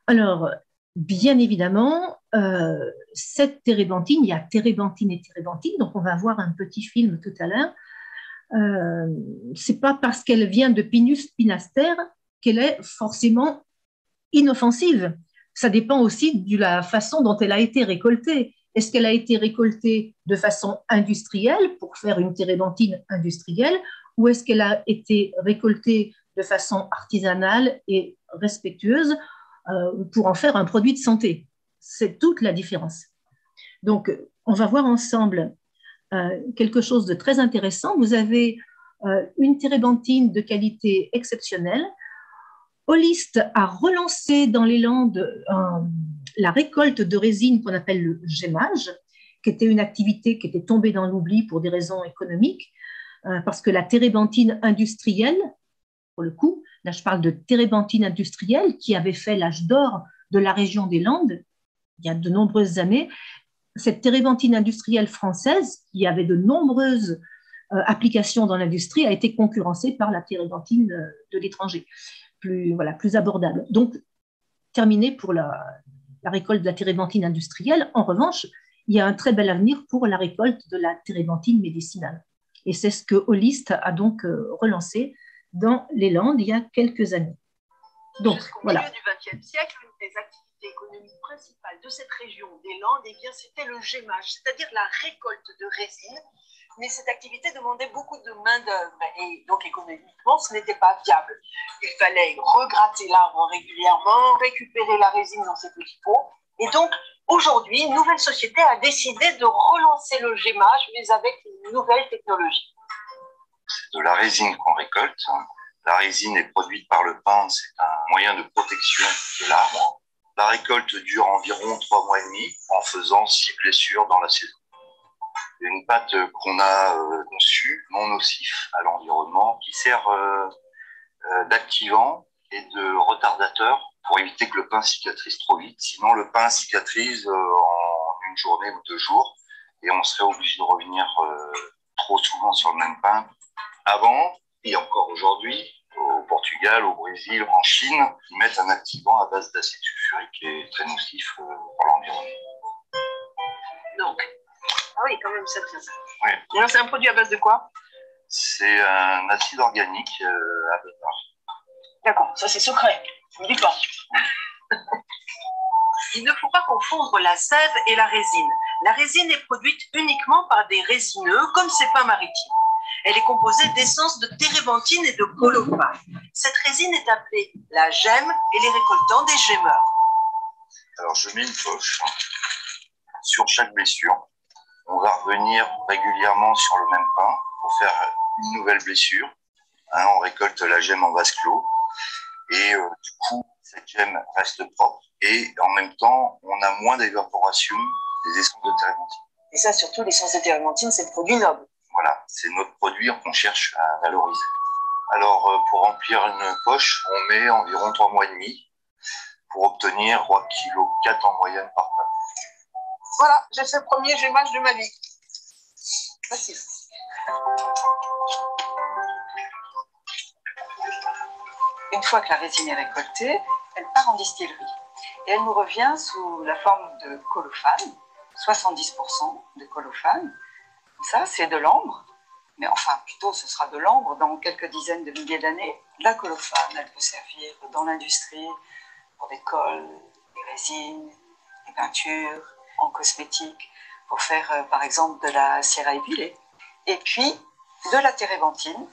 Alors, bien évidemment, cette térébenthine, il y a térébenthine et térébenthine, donc on va voir un petit film tout à l'heure. C'est pas parce qu'elle vient de Pinus pinaster qu'elle est forcément inoffensive. Ça dépend aussi de la façon dont elle a été récoltée. Est-ce qu'elle a été récoltée de façon industrielle pour faire une térébenthine industrielle, ou est-ce qu'elle a été récoltée de façon artisanale et respectueuse pour en faire un produit de santé? C'est toute la différence. Donc, on va voir ensemble quelque chose de très intéressant. Vous avez une térébenthine de qualité exceptionnelle. Holist a relancé dans les Landes la récolte de résine qu'on appelle le gémage, qui était une activité qui était tombée dans l'oubli pour des raisons économiques, parce que la térébenthine industrielle, pour le coup, là je parle de térébenthine industrielle qui avait fait l'âge d'or de la région des Landes il y a de nombreuses années. Cette térébenthine industrielle française, qui avait de nombreuses applications dans l'industrie, a été concurrencée par la térébenthine de l'étranger, plus abordable. Donc, terminé pour la récolte de la térébenthine industrielle. En revanche, il y a un très bel avenir pour la récolte de la térébenthine médicinale. Et c'est ce que Holist a donc relancé dans les Landes il y a quelques années. Donc, jusqu'au milieu du XXe siècle, une des activités économiques principales de cette région des Landes, c'était le gémage, c'est-à-dire la récolte de résine. Mais cette activité demandait beaucoup de main-d'œuvre et donc économiquement, ce n'était pas viable. Il fallait regratter l'arbre régulièrement, récupérer la résine dans ses petits pots. Et donc, aujourd'hui, une nouvelle société a décidé de relancer le gémage, mais avec une nouvelle technologie. C'est de la résine qu'on récolte. La résine est produite par le pin, c'est un moyen de protection de l'arbre. La récolte dure environ 3 mois et demi en faisant 6 blessures dans la saison. Il y a une pâte qu'on a conçue, non nocif à l'environnement, qui sert d'activant et de retardateurs pour éviter que le pain cicatrise trop vite. Sinon, le pain cicatrise en une journée ou 2 jours et on serait obligé de revenir trop souvent sur le même pain. Avant, et encore aujourd'hui, au Portugal, au Brésil, en Chine, ils mettent un activant à base d'acide sulfurique qui est très nocif pour l'environnement. Donc, ah oui, quand même, ça tient ça. Oui. Et alors, c'est un produit à base de quoi? C'est un acide organique à base d'argile. D'accord, ça c'est secret, je ne dis pas. Il ne faut pas confondre la sève et la résine. La résine est produite uniquement par des résineux, comme ces pins maritimes. Elle est composée d'essence de térébenthine et de colophane. Cette résine est appelée la gemme et les récoltants des gémeurs. Alors, je mets une poche sur chaque blessure. On va revenir régulièrement sur le même pain pour faire une nouvelle blessure. On récolte la gemme en vase clos et du coup, cette gemme reste propre et en même temps, on a moins d'évaporation des essences de térébenthine. Et ça, surtout, l'essence de térébenthine, c'est le produit noble. Voilà, c'est notre produit qu'on cherche à valoriser. Alors, pour remplir une poche, on met environ 3 mois et demi pour obtenir 3,4 kg en moyenne par pain. Voilà, j'ai fait le premier gémage de ma vie. Facile. Une fois que la résine est récoltée, elle part en distillerie. Et elle nous revient sous la forme de colophane, 70% de colophane. Ça, c'est de l'ambre. Mais enfin, plutôt, ce sera de l'ambre dans quelques dizaines de milliers d'années. La colophane, elle peut servir dans l'industrie, pour des cols, des résines, des peintures, en cosmétique, pour faire, par exemple, de la cire à épiler. Et puis, de la térébenthine,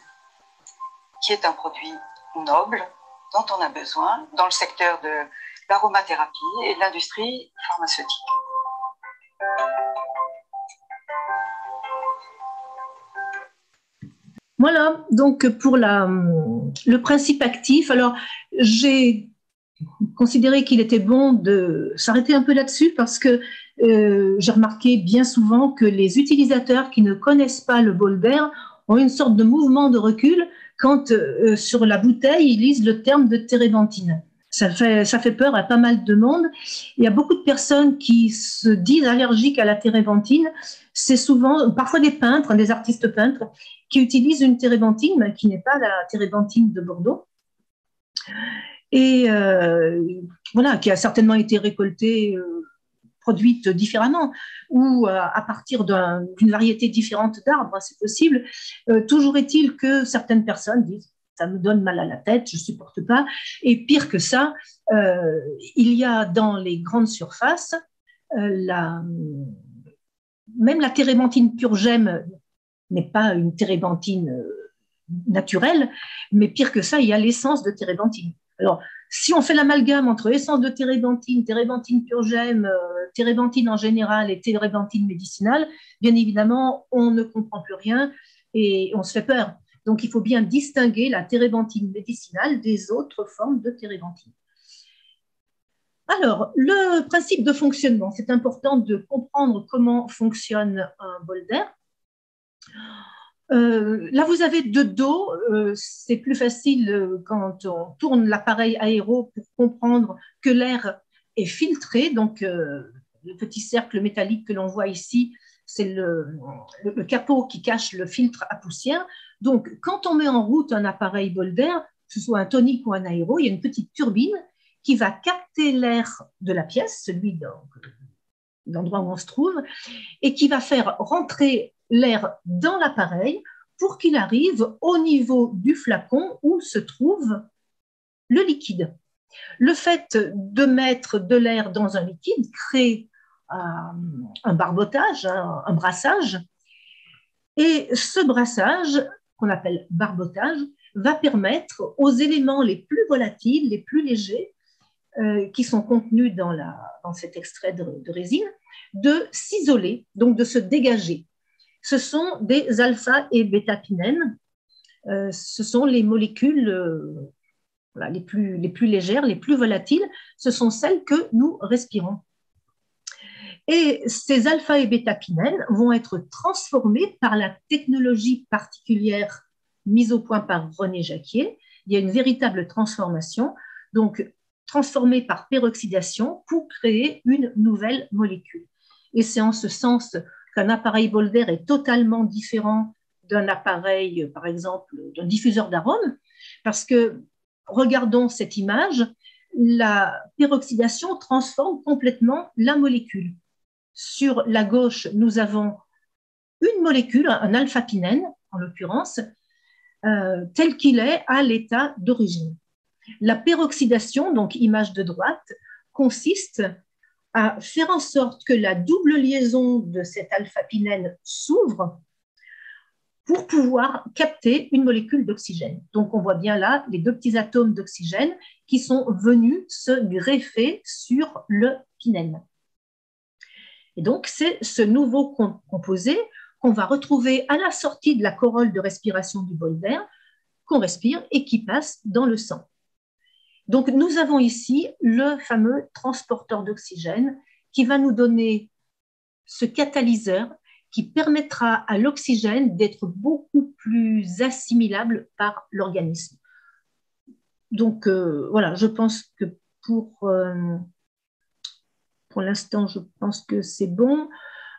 qui est un produit noble dont on a besoin dans le secteur de l'aromathérapie et de l'industrie pharmaceutique. Voilà, donc pour le principe actif, alors j'ai considéré qu'il était bon de s'arrêter un peu là-dessus parce que j'ai remarqué bien souvent que les utilisateurs qui ne connaissent pas le bol d'air ont une sorte de mouvement de recul quand sur la bouteille ils lisent le terme de térébenthine. Ça fait peur à pas mal de monde. Il y a beaucoup de personnes qui se disent allergiques à la térébenthine. C'est souvent, parfois des peintres, des artistes peintres, qui utilisent une térébenthine, mais qui n'est pas la térébenthine de Bordeaux. Et voilà, qui a certainement été récoltée, produite différemment, ou à partir d'une variété différente d'arbres, c'est possible. Toujours est-il que certaines personnes disent ça me donne mal à la tête, je ne supporte pas. Et pire que ça, il y a dans les grandes surfaces, même la térébenthine pure gemme n'est pas une térébenthine naturelle, mais pire que ça, il y a l'essence de térébenthine. Alors, si on fait l'amalgame entre essence de térébenthine, térébenthine pure gemme, térébenthine en général et térébenthine médicinale, bien évidemment, on ne comprend plus rien et on se fait peur. Donc, il faut bien distinguer la térébenthine médicinale des autres formes de térébenthine. Alors, le principe de fonctionnement, c'est important de comprendre comment fonctionne un bol d'air. Là, vous avez de dos, c'est plus facile quand on tourne l'appareil aéro pour comprendre que l'air est filtré. Donc, le petit cercle métallique que l'on voit ici, c'est le capot qui cache le filtre à poussière. Donc, quand on met en route un appareil bol d'air, que ce soit un tonique ou un aéro, il y a une petite turbine qui va capter l'air de la pièce, celui de l'endroit où on se trouve, et qui va faire rentrer l'air dans l'appareil pour qu'il arrive au niveau du flacon où se trouve le liquide. Le fait de mettre de l'air dans un liquide crée un barbotage, un brassage, et ce brassage, qu'on appelle barbotage, va permettre aux éléments les plus volatiles, les plus légers, qui sont contenus dans cet extrait de résine, de s'isoler, donc de se dégager. Ce sont des alpha et bêta-pinènes. Ce sont les molécules voilà, les plus légères, les plus volatiles. Ce sont celles que nous respirons. Et ces alpha et bêta-pinènes vont être transformées par la technologie particulière mise au point par René Jacquier, il y a une véritable transformation, donc transformée par peroxydation pour créer une nouvelle molécule. Et c'est en ce sens qu'un appareil Bolder est totalement différent d'un appareil, par exemple, d'un diffuseur d'arômes, parce que, regardons cette image, la peroxydation transforme complètement la molécule. Sur la gauche, nous avons une molécule, un alpha-pinène, en l'occurrence, tel qu'il est à l'état d'origine. La peroxydation, donc image de droite, consiste à faire en sorte que la double liaison de cet alpha-pinène s'ouvre pour pouvoir capter une molécule d'oxygène. Donc, on voit bien là les deux petits atomes d'oxygène qui sont venus se greffer sur le pinène. Et donc, c'est ce nouveau composé qu'on va retrouver à la sortie de la corolle de respiration du bol d'air, qu'on respire et qui passe dans le sang. Donc, nous avons ici le fameux transporteur d'oxygène qui va nous donner ce catalyseur qui permettra à l'oxygène d'être beaucoup plus assimilable par l'organisme. Donc, voilà, je pense que pour l'instant, je pense que c'est bon.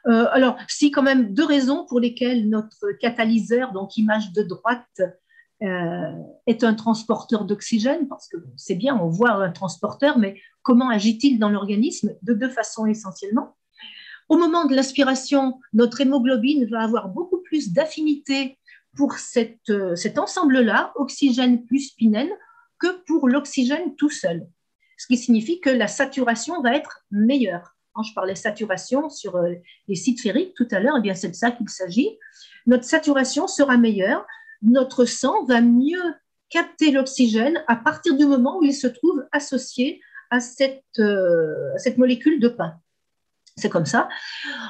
Alors, si quand même deux raisons pour lesquelles notre catalyseur, donc image de droite, est un transporteur d'oxygène, parce que bon, c'est bien, on voit un transporteur, mais comment agit-il dans l'organisme? De deux façons essentiellement. Au moment de l'aspiration, notre hémoglobine va avoir beaucoup plus d'affinité pour cet ensemble-là, oxygène plus pinène, que pour l'oxygène tout seul. Ce qui signifie que la saturation va être meilleure. Quand je parlais saturation sur les sites ferriques tout à l'heure, eh bien c'est de ça qu'il s'agit. Notre saturation sera meilleure, notre sang va mieux capter l'oxygène à partir du moment où il se trouve associé à cette molécule de pain. C'est comme ça.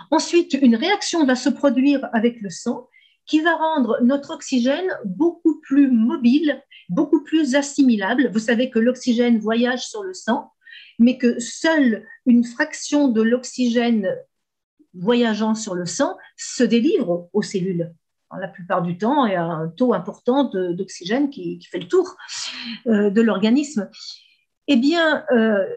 Ensuite, une réaction va se produire avec le sang qui va rendre notre oxygène beaucoup plus mobile, beaucoup plus assimilable. Vous savez que l'oxygène voyage sur le sang, mais que seule une fraction de l'oxygène voyageant sur le sang se délivre aux cellules. La plupart du temps, il y a un taux important d'oxygène qui fait le tour de l'organisme. Eh bien,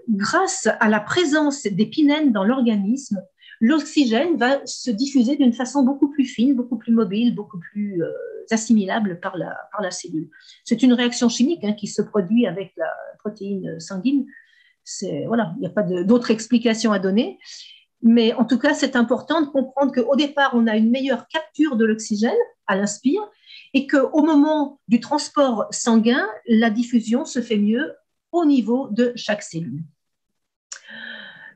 grâce à la présence des pinènes dans l'organisme, l'oxygène va se diffuser d'une façon beaucoup plus fine, beaucoup plus mobile, beaucoup plus assimilable par la cellule. C'est une réaction chimique qui se produit avec la protéine sanguine. Voilà, il n'y a pas d'autre explication à donner. Mais en tout cas, c'est important de comprendre qu'au départ, on a une meilleure capture de l'oxygène à l'inspire et qu'au moment du transport sanguin, la diffusion se fait mieux au niveau de chaque cellule.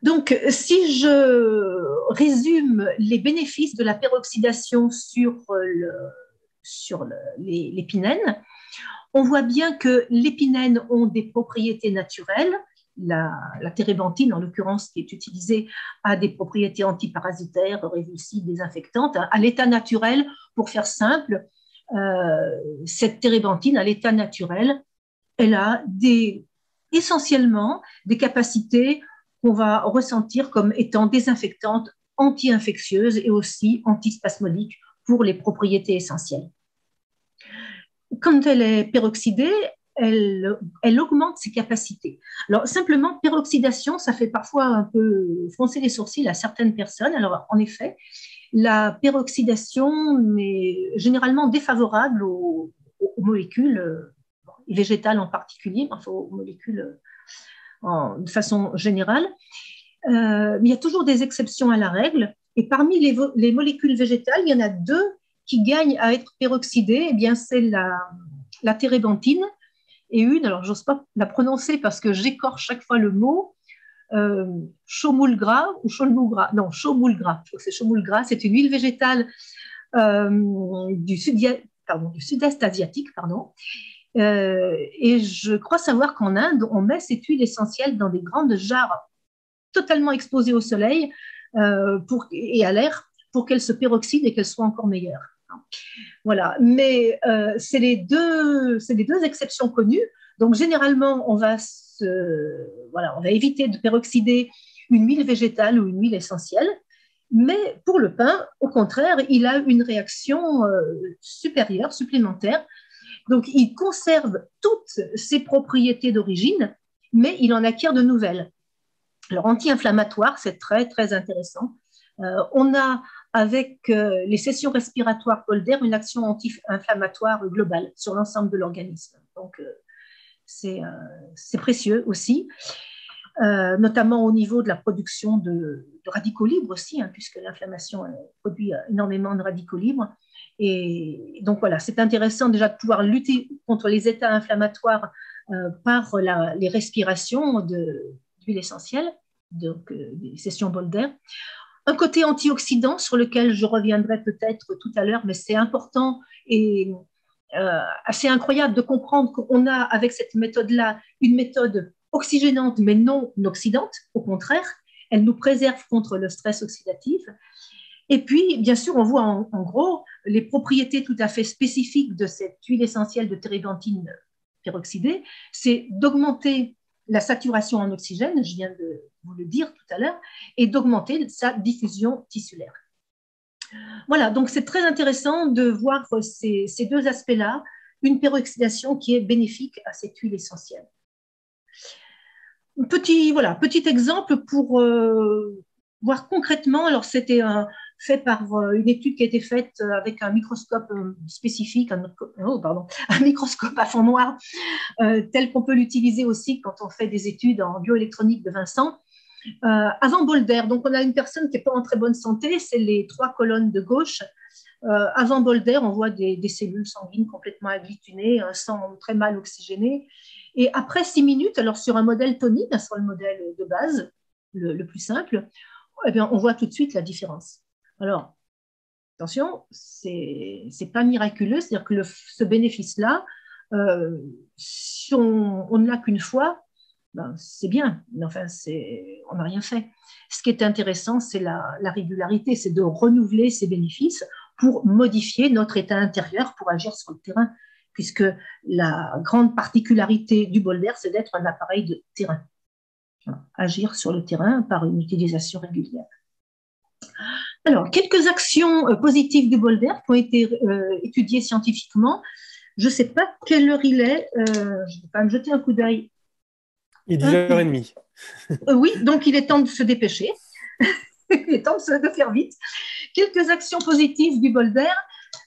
Donc, si je résume les bénéfices de la peroxydation sur les pinènes, on voit bien que les pinènes ont des propriétés naturelles. La térébenthine, en l'occurrence, qui est utilisée, a des propriétés antiparasitaires, révulsives, désinfectantes. À l'état naturel, pour faire simple, cette térébenthine, à l'état naturel, elle a essentiellement des capacités qu'on va ressentir comme étant désinfectantes, anti-infectieuses et aussi antispasmodiques pour les propriétés essentielles. Quand elle est peroxydée, elle augmente ses capacités. Alors, simplement, peroxydation, ça fait parfois un peu froncer les sourcils à certaines personnes. Alors, en effet, la peroxydation est généralement défavorable aux molécules, végétales en particulier, mais enfin aux molécules de façon générale. Mais il y a toujours des exceptions à la règle. Et parmi les molécules végétales, il y en a deux qui gagnent à être peroxydées. Eh bien, c'est la térébenthine et une, alors j'ose pas la prononcer parce que j'écorche chaque fois le mot, Chomulgras ou Cholmougra. Non, Chomulgras. Je crois que c'est Chomulgras. C'est une huile végétale du sud-est asiatique, pardon. Et je crois savoir qu'en Inde, on met cette huile essentielle dans des grandes jarres totalement exposées au soleil et à l'air pour qu'elle se peroxyde et qu'elle soit encore meilleure. Voilà, mais c'est les deux exceptions connues. Donc généralement, on va éviter de peroxyder une huile végétale ou une huile essentielle. Mais pour le pain, au contraire, il a une réaction supérieure, supplémentaire, Donc, il conserve toutes ses propriétés d'origine, mais il en acquiert de nouvelles. Alors, anti-inflammatoire, c'est très, très intéressant. On a, avec les sessions respiratoires Bolder, une action anti-inflammatoire globale sur l'ensemble de l'organisme. Donc, c'est précieux aussi, notamment au niveau de la production de radicaux libres aussi, hein, puisque l'inflammation produit énormément de radicaux libres. Et donc, voilà, c'est intéressant déjà de pouvoir lutter contre les états inflammatoires par les respirations d'huile essentielle, donc des sessions Bolder. Un côté antioxydant sur lequel je reviendrai peut-être tout à l'heure, mais c'est important et assez incroyable de comprendre qu'on a avec cette méthode-là une méthode oxygénante mais non oxydante, au contraire, elle nous préserve contre le stress oxydatif. Et puis, bien sûr, on voit en gros les propriétés tout à fait spécifiques de cette huile essentielle de térébenthine peroxydée, c'est d'augmenter la saturation en oxygène, je viens de vous le dire tout à l'heure, et d'augmenter sa diffusion tissulaire. Voilà, donc c'est très intéressant de voir ces deux aspects-là, une peroxydation qui est bénéfique à cette huile essentielle. Petit exemple pour voir concrètement, alors c'était fait par une étude qui a été faite avec un microscope spécifique, un microscope à fond noir, tel qu'on peut l'utiliser aussi quand on fait des études en bioélectronique de Vincent. Avant Bolder, donc on a une personne qui n'est pas en très bonne santé, c'est les 3 colonnes de gauche. Avant Bolder, on voit des cellules sanguines complètement agglutinées, un sang très mal oxygéné. Et après 6 minutes, alors sur un modèle tonique, sur le modèle de base, le plus simple, eh bien, on voit tout de suite la différence. Alors, attention, c'est pas miraculeux, c'est-à-dire que ce bénéfice-là, si on ne l'a qu'une fois, ben, c'est bien, mais enfin, on n'a rien fait. Ce qui est intéressant, c'est la régularité, c'est de renouveler ces bénéfices pour modifier notre état intérieur, pour agir sur le terrain, puisque la grande particularité du Bolder, c'est d'être un appareil de terrain. Agir sur le terrain par une utilisation régulière. Alors, quelques actions positives du Bolder qui ont été étudiées scientifiquement. Je ne sais pas quelle heure il est, je vais quand même jeter un coup d'œil. Il est 10h30. Oui, donc il est temps de se dépêcher. Il est temps de faire vite. Quelques actions positives du Bolder.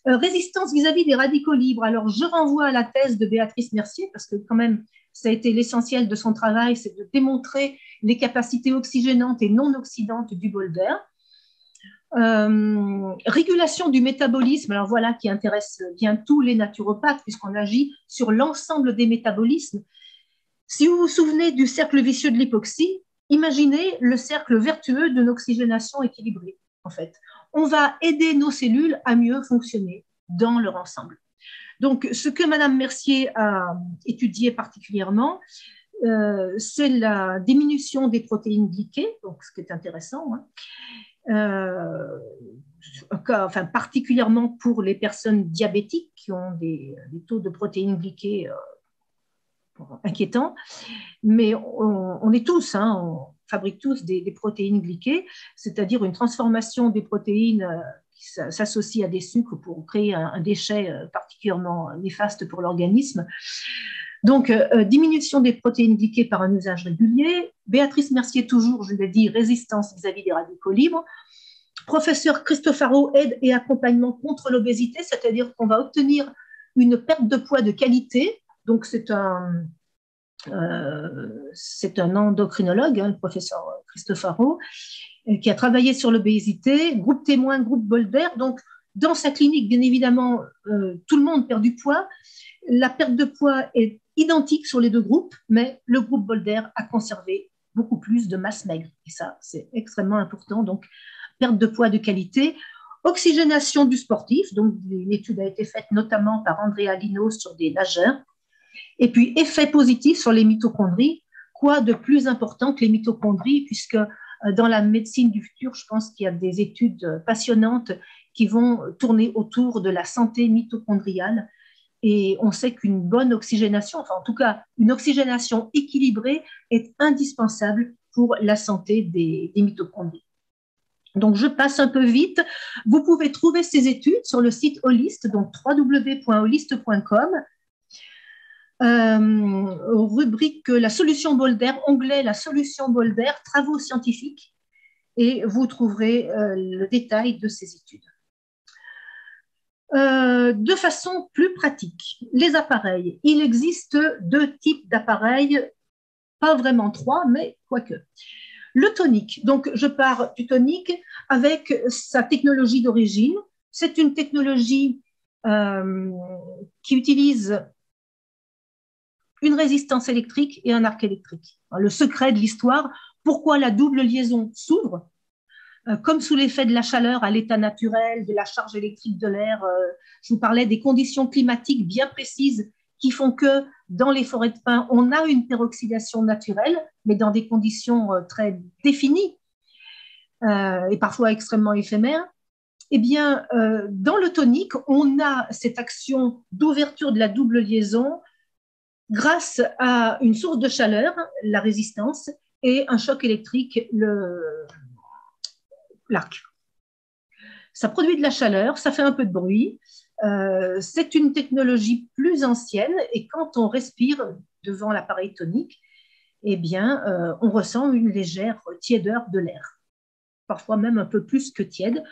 Résistance vis-à-vis des radicaux libres. Alors, je renvoie à la thèse de Béatrice Mercier, parce que quand même, ça a été l'essentiel de son travail, c'est de démontrer les capacités oxygénantes et non oxydantes du Bolder. Régulation du métabolisme, alors voilà, qui intéresse bien tous les naturopathes, puisqu'on agit sur l'ensemble des métabolismes. Si vous vous souvenez du cercle vicieux de l'hypoxie, imaginez le cercle vertueux d'une oxygénation équilibrée, en fait. On va aider nos cellules à mieux fonctionner dans leur ensemble. Donc, ce que Madame Mercier a étudié particulièrement, c'est la diminution des protéines glyquées, donc ce qui est intéressant, enfin, particulièrement pour les personnes diabétiques qui ont des taux de protéines glyquées inquiétants, mais on est tous, on fabrique tous des protéines glyquées, c'est-à-dire une transformation des protéines qui s'associe à des sucres pour créer un déchet particulièrement néfaste pour l'organisme. Donc, diminution des protéines glyquées par un usage régulier. Béatrice Mercier, toujours, je l'ai dit, résistance vis-à-vis des radicaux libres. Professeur Cristofaro, aide et accompagnement contre l'obésité, c'est-à-dire qu'on va obtenir une perte de poids de qualité. Donc, c'est un endocrinologue, le professeur Cristofaro, qui a travaillé sur l'obésité, groupe témoin, groupe Bolder. Donc, dans sa clinique, bien évidemment, tout le monde perd du poids. La perte de poids est identique sur les deux groupes, mais le groupe Bolder a conservé beaucoup plus de masse maigre. Et ça, c'est extrêmement important. Donc, perte de poids de qualité. Oxygénation du sportif. Donc, une étude a été faite notamment par Andrea Lino sur des nageurs. Et puis, effet positif sur les mitochondries. Quoi de plus important que les mitochondries, puisque dans la médecine du futur, je pense qu'il y a des études passionnantes qui vont tourner autour de la santé mitochondriale. Et on sait qu'une bonne oxygénation, enfin en tout cas une oxygénation équilibrée est indispensable pour la santé des mitochondries. Donc je passe un peu vite. Vous pouvez trouver ces études sur le site Holist, donc www.holist.com. rubrique la solution Boulder, onglet la solution Boulder, travaux scientifiques, et vous trouverez le détail de ces études. De façon plus pratique, les appareils. Il existe deux types d'appareils, pas vraiment trois, mais quoique. Le tonique, donc je pars du tonique avec sa technologie d'origine. C'est une technologie qui utilise une résistance électrique et un arc électrique. Le secret de l'histoire, pourquoi la double liaison s'ouvre, comme sous l'effet de la chaleur à l'état naturel, de la charge électrique de l'air. Je vous parlais des conditions climatiques bien précises qui font que dans les forêts de pins, on a une peroxydation naturelle, mais dans des conditions très définies et parfois extrêmement éphémères. Eh bien, dans le tonique, on a cette action d'ouverture de la double liaison grâce à une source de chaleur, la résistance, et un choc électrique, l'arc. Ça produit de la chaleur, ça fait un peu de bruit. C'est une technologie plus ancienne et quand on respire devant l'appareil tonique, eh bien, on ressent une légère tiédeur de l'air, parfois même un peu plus que tiède.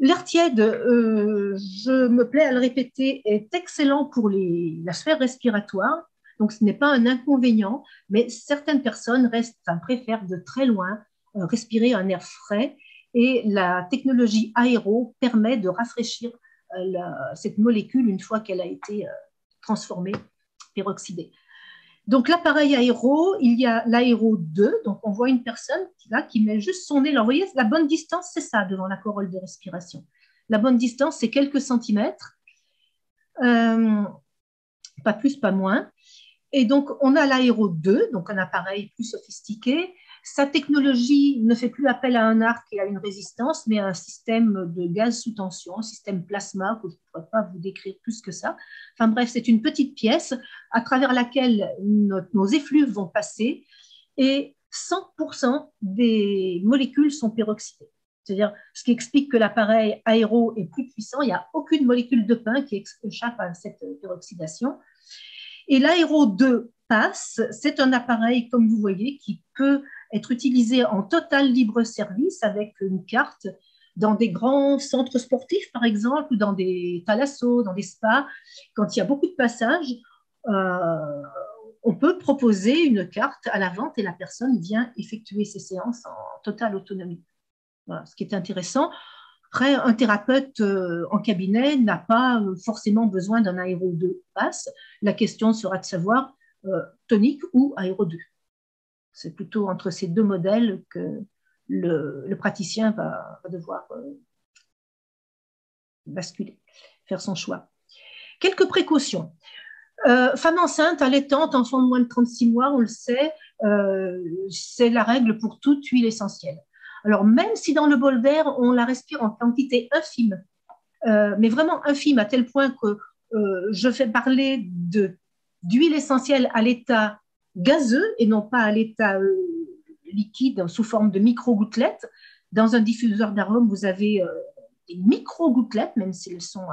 L'air tiède, je me plais à le répéter, est excellent pour la sphère respiratoire, donc ce n'est pas un inconvénient, mais certaines personnes préfèrent de très loin respirer un air frais. Et la technologie aéro permet de rafraîchir cette molécule une fois qu'elle a été transformée, peroxydée. Donc l'appareil aéro, il y a l'aéro 2, donc on voit une personne qui met juste son nez. Alors vous voyez, la bonne distance, c'est ça devant la corolle de respiration. La bonne distance, c'est quelques centimètres, pas plus, pas moins. Et donc on a l'aéro 2, donc un appareil plus sophistiqué. Sa technologie ne fait plus appel à un arc et à une résistance, mais à un système de gaz sous tension, un système plasma que je ne pourrais pas vous décrire plus que ça. Enfin bref, c'est une petite pièce à travers laquelle nos effluves vont passer et 100% des molécules sont peroxydées. C'est-à-dire, ce qui explique que l'appareil aéro est plus puissant, il n'y a aucune molécule de pin qui échappe à cette peroxydation. Et l'aéro 2 passe, c'est un appareil, comme vous voyez, qui peut être utilisé en total libre service avec une carte dans des grands centres sportifs, par exemple, ou dans des thalassos, dans des spas. Quand il y a beaucoup de passages, on peut proposer une carte à la vente et la personne vient effectuer ses séances en totale autonomie. Voilà, ce qui est intéressant. Après, un thérapeute en cabinet n'a pas forcément besoin d'un aéro 2 passe. La question sera de savoir tonique ou aéro 2. C'est plutôt entre ces deux modèles que le praticien va devoir basculer, faire son choix. Quelques précautions. Femme enceinte, allaitante, enfant de moins de 36 mois, on le sait, c'est la règle pour toute huile essentielle. Alors, même si dans le bol d'air, on la respire en quantité infime, mais vraiment infime, à tel point que je fais parler d'huile essentielle à l'état gazeux et non pas à l'état liquide sous forme de micro-gouttelettes. Dans un diffuseur d'arômes, vous avez des micro-gouttelettes, même si elles sont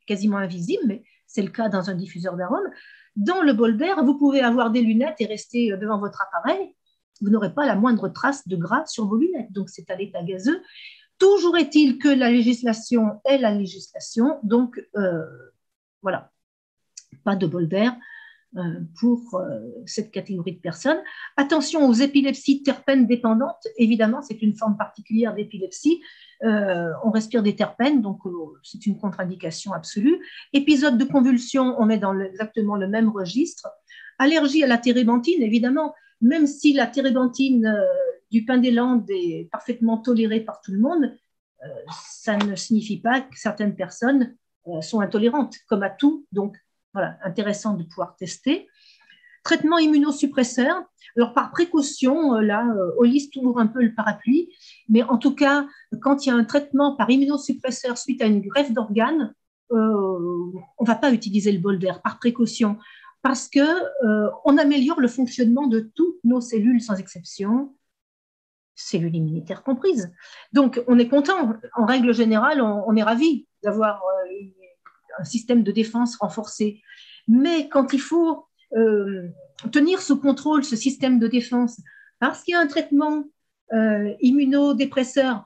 quasiment invisibles, mais c'est le cas dans un diffuseur d'arômes. Dans le bol d'air, vous pouvez avoir des lunettes et rester devant votre appareil. Vous n'aurez pas la moindre trace de gras sur vos lunettes, donc c'est à l'état gazeux. Toujours est-il que la législation est la législation, donc voilà, pas de bol d'air pour cette catégorie de personnes. Attention aux épilepsies terpènes dépendantes, évidemment, c'est une forme particulière d'épilepsie. On respire des terpènes, donc c'est une contre-indication absolue. Épisode de convulsion, on est dans exactement le même registre. Allergie à la térébenthine, évidemment, même si la térébenthine du pin des Landes est parfaitement tolérée par tout le monde, ça ne signifie pas que certaines personnes sont intolérantes, comme à tout. Donc, voilà, intéressant de pouvoir tester. Traitement immunosuppresseur. Alors, par précaution, là, Hollis ouvre un peu le parapluie, mais en tout cas, quand il y a un traitement par immunosuppresseur suite à une greffe d'organes, on ne va pas utiliser le bol d'air par précaution, parce qu'on améliore le fonctionnement de toutes nos cellules sans exception, cellules immunitaires comprises. Donc, on est content. En règle générale, on est ravi d'avoir un système de défense renforcé. Mais quand il faut tenir sous contrôle ce système de défense, parce qu'il y a un traitement immunodépresseur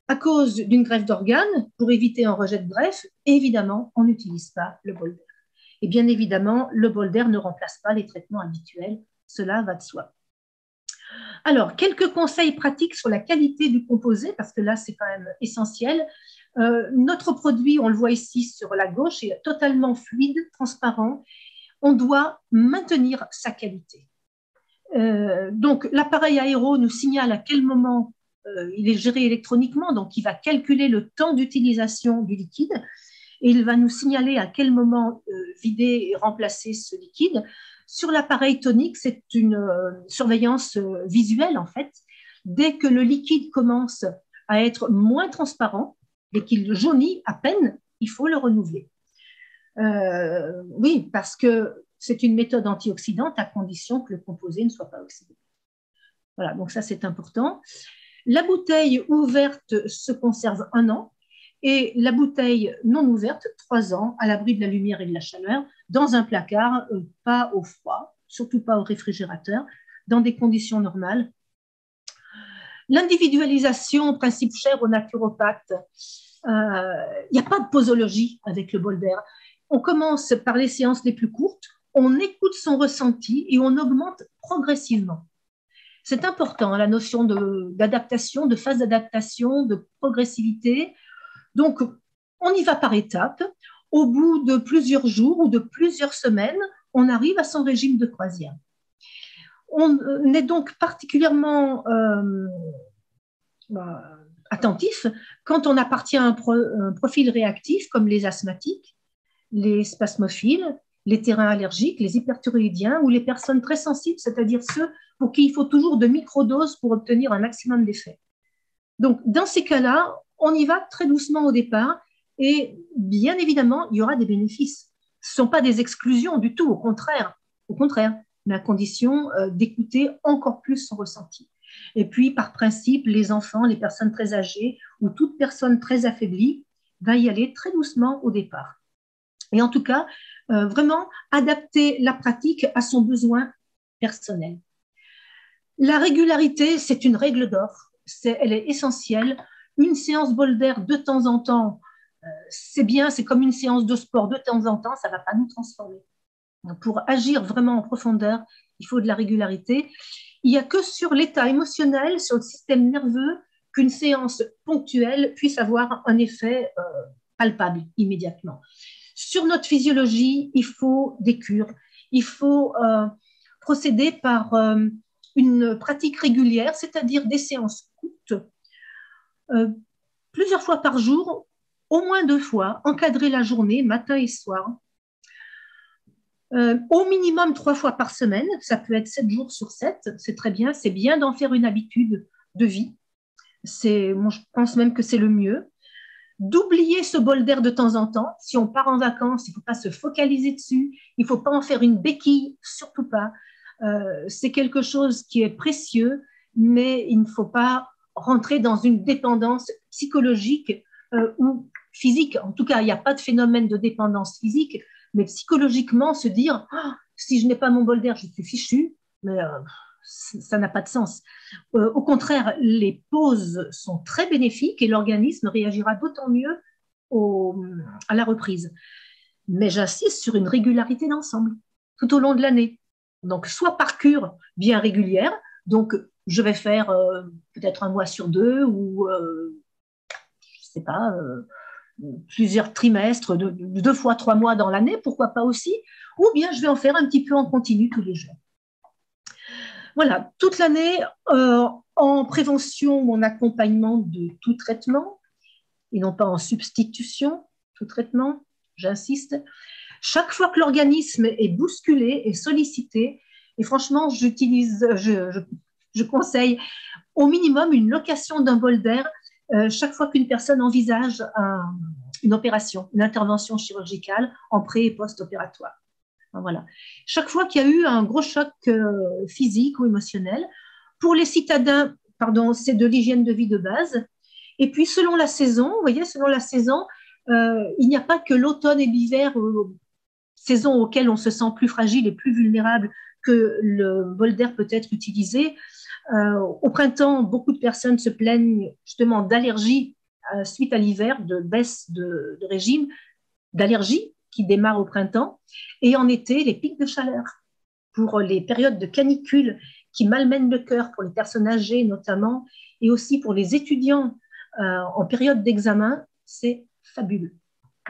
à cause d'une greffe d'organes, pour éviter un rejet de greffe, évidemment, on n'utilise pas le bol d'air. Et bien évidemment, le bol d'air ne remplace pas les traitements habituels, cela va de soi. Alors, quelques conseils pratiques sur la qualité du composé, parce que là, c'est quand même essentiel. Notre produit, on le voit ici sur la gauche, est totalement fluide, transparent. On doit maintenir sa qualité. Donc, l'appareil aéro nous signale à quel moment il est géré électroniquement, donc il va calculer le temps d'utilisation du liquide et il va nous signaler à quel moment vider et remplacer ce liquide. Sur l'appareil tonique, c'est une surveillance visuelle en fait. Dès que le liquide commence à être moins transparent et qu'il jaunit à peine, il faut le renouveler. Oui, parce que c'est une méthode antioxydante à condition que le composé ne soit pas oxydé. Voilà, donc ça c'est important. La bouteille ouverte se conserve 1 an et la bouteille non ouverte 3 ans à l'abri de la lumière et de la chaleur dans un placard, pas au froid, surtout pas au réfrigérateur, dans des conditions normales. L'individualisation, principe cher aux naturopathes, il n'y a pas de posologie avec le bol d'air. On commence par les séances les plus courtes, on écoute son ressenti et on augmente progressivement. C'est important, la notion d'adaptation, de phase d'adaptation, de progressivité. Donc, on y va par étapes. Au bout de plusieurs jours ou de plusieurs semaines, on arrive à son régime de croisière. On est donc particulièrement attentif quand on appartient à un profil réactif comme les asthmatiques, les spasmophiles, les terrains allergiques, les hyperthyroïdiens ou les personnes très sensibles, c'est-à-dire ceux pour qui il faut toujours de microdoses pour obtenir un maximum d'effet. Donc, dans ces cas-là, on y va très doucement au départ et bien évidemment, il y aura des bénéfices. Ce ne sont pas des exclusions du tout, au contraire, mais à condition d'écouter encore plus son ressenti. Et puis, par principe, les enfants, les personnes très âgées ou toute personne très affaiblie va y aller très doucement au départ. Et en tout cas, vraiment adapter la pratique à son besoin personnel. La régularité, c'est une règle d'or. Elle est essentielle. Une séance bol d'air de temps en temps, c'est bien, c'est comme une séance de sport de temps en temps, ça ne va pas nous transformer. Pour agir vraiment en profondeur, il faut de la régularité. Il n'y a que sur l'état émotionnel, sur le système nerveux, qu'une séance ponctuelle puisse avoir un effet palpable immédiatement. Sur notre physiologie, il faut des cures. Il faut procéder par une pratique régulière, c'est-à-dire des séances courtes, plusieurs fois par jour, au moins 2 fois, encadrer la journée, matin et soir. Au minimum 3 fois par semaine, ça peut être 7 jours sur 7, c'est très bien, c'est bien d'en faire une habitude de vie. Moi, je pense même que c'est le mieux. D'oublier ce bol d'air de temps en temps. Si on part en vacances, il ne faut pas se focaliser dessus, il ne faut pas en faire une béquille, surtout pas. C'est quelque chose qui est précieux, mais il ne faut pas rentrer dans une dépendance psychologique ou physique. En tout cas, il n'y a pas de phénomène de dépendance physique, mais psychologiquement, se dire si je n'ai pas mon bol d'air, je suis fichu, mais ça n'a pas de sens. Au contraire, les pauses sont très bénéfiques et l'organisme réagira d'autant mieux à la reprise. Mais j'insiste sur une régularité d'ensemble, tout au long de l'année. Donc, soit par cure bien régulière, donc je vais faire peut-être 1 mois sur 2 ou, je ne sais pas, plusieurs trimestres, 2 fois 3 mois dans l'année, pourquoi pas aussi, ou bien je vais en faire un petit peu en continu tous les jours. Voilà, toute l'année, en prévention ou en accompagnement de tout traitement, et non pas en substitution, tout traitement, j'insiste. Chaque fois que l'organisme est bousculé et sollicité, et franchement, je conseille au minimum une location d'un bol d'air chaque fois qu'une personne envisage une opération, une intervention chirurgicale en pré- et post-opératoire. Voilà. Chaque fois qu'il y a eu un gros choc physique ou émotionnel, pour les citadins, c'est de l'hygiène de vie de base. Et puis, selon la saison, vous voyez, selon la saison, il n'y a pas que l'automne et l'hiver saisons auxquelles on se sent plus fragile et plus vulnérable que le bol d'air peut être utilisé. Au printemps, beaucoup de personnes se plaignent justement d'allergies suite à l'hiver, de baisse de régime, d'allergies qui démarrent au printemps. Et en été, les pics de chaleur pour les périodes de canicule qui malmènent le cœur pour les personnes âgées notamment, et aussi pour les étudiants en période d'examen, c'est fabuleux.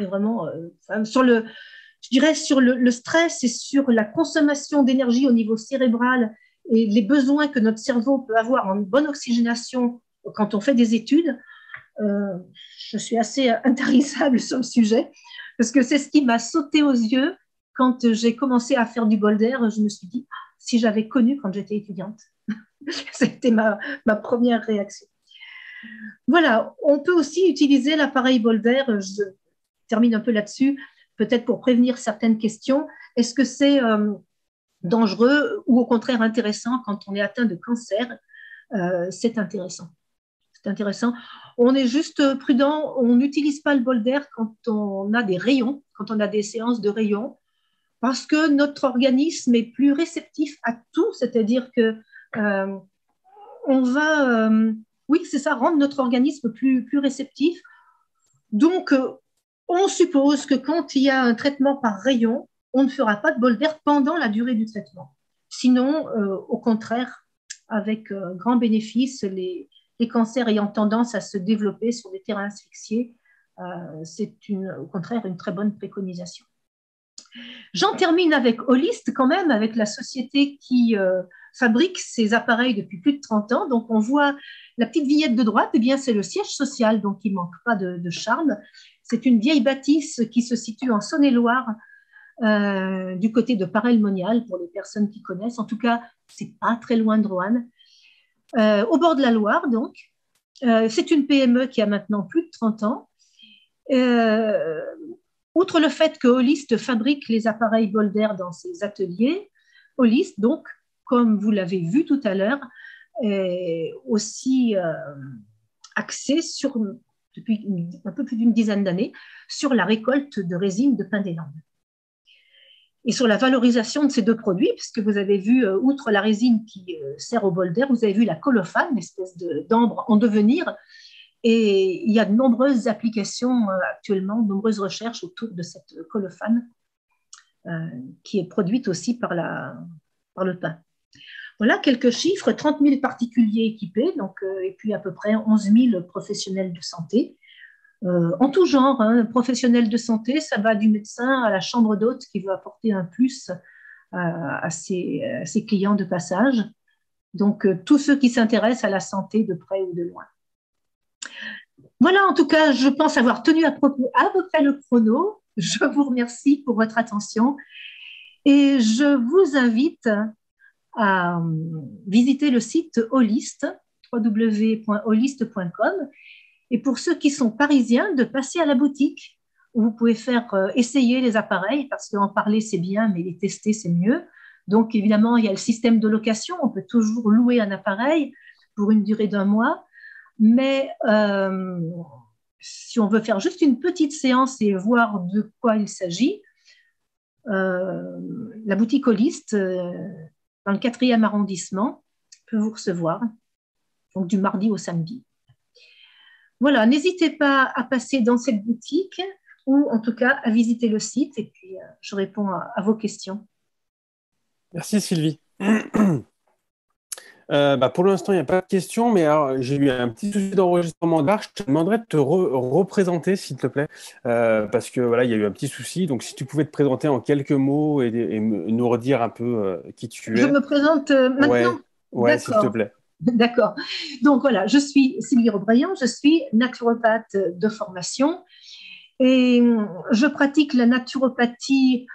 Et vraiment, je dirais sur le stress et sur la consommation d'énergie au niveau cérébral et les besoins que notre cerveau peut avoir en bonne oxygénation quand on fait des études, je suis assez intarissable sur le sujet parce que c'est ce qui m'a sauté aux yeux quand j'ai commencé à faire du bol d'air. Je me suis dit, si j'avais connu quand j'étais étudiante. C'était ma première réaction. Voilà, on peut aussi utiliser l'appareil bol d'air, je termine un peu là-dessus, peut-être pour prévenir certaines questions. Est-ce que c'est dangereux ou au contraire intéressant quand on est atteint de cancer? C'est intéressant. C'est intéressant. On est juste prudent, on n'utilise pas le bol d'air quand on a des rayons, quand on a des séances de rayons, parce que notre organisme est plus réceptif à tout, c'est-à-dire que on va, oui, c'est ça, rendre notre organisme plus réceptif. Donc, on suppose que quand il y a un traitement par rayon, on ne fera pas de bol d'air pendant la durée du traitement. Sinon, au contraire, avec grand bénéfice, les cancers ayant tendance à se développer sur des terrains asphyxiés, c'est au contraire une très bonne préconisation. J'en termine avec Holist quand même, avec la société qui fabrique ces appareils depuis plus de 30 ans. Donc, on voit la petite vignette de droite, eh bien, c'est le siège social, donc il ne manque pas de charme. C'est une vieille bâtisse qui se situe en Saône-et-Loire, du côté de Paray-le-Monial, pour les personnes qui connaissent. En tout cas, ce n'est pas très loin de Roanne. Au bord de la Loire, donc. C'est une PME qui a maintenant plus de 30 ans. Outre le fait que Holist fabrique les appareils bol d'air dans ses ateliers, Holist, donc, comme vous l'avez vu tout à l'heure, est aussi axé depuis un peu plus d'une dizaine d'années sur la récolte de résine de pin des Landes. Et sur la valorisation de ces deux produits, puisque vous avez vu, outre la résine qui sert au bol d'air, vous avez vu la colophane, une espèce d'ambre en devenir. Et il y a de nombreuses applications actuellement, de nombreuses recherches autour de cette colophane qui est produite aussi par le pin. Voilà quelques chiffres, 30 000 particuliers équipés, donc, et puis à peu près 11 000 professionnels de santé. En tout genre, hein, professionnels de santé, ça va du médecin à la chambre d'hôte qui veut apporter un plus à ses clients de passage. Donc, tous ceux qui s'intéressent à la santé de près ou de loin. Voilà, en tout cas, je pense avoir tenu à peu près le chrono. Je vous remercie pour votre attention et je vous invite à visiter le site Holist, www.holist.com, et pour ceux qui sont parisiens, de passer à la boutique où vous pouvez faire essayer les appareils, parce qu'en parler c'est bien, mais les tester c'est mieux. Donc évidemment, il y a le système de location, on peut toujours louer un appareil pour une durée d'1 mois. Mais si on veut faire juste une petite séance et voir de quoi il s'agit, la boutique Holist, dans le 4e arrondissement, peut vous recevoir, donc du mardi au samedi. Voilà, n'hésitez pas à passer dans cette boutique ou en tout cas à visiter le site et puis je réponds à vos questions. Merci Sylvie. Pour l'instant, il n'y a pas de questions, mais j'ai eu un petit souci d'enregistrement d'art. Je te demanderais de te représenter, s'il te plaît, parce que voilà, il y a eu un petit souci. Donc, si tu pouvais te présenter en quelques mots et nous redire un peu qui tu es. Je me présente maintenant. Ouais, s'il te plaît. D'accord. Donc voilà, je suis Sylvie Robrayan, je suis naturopathe de formation et je pratique la naturopathie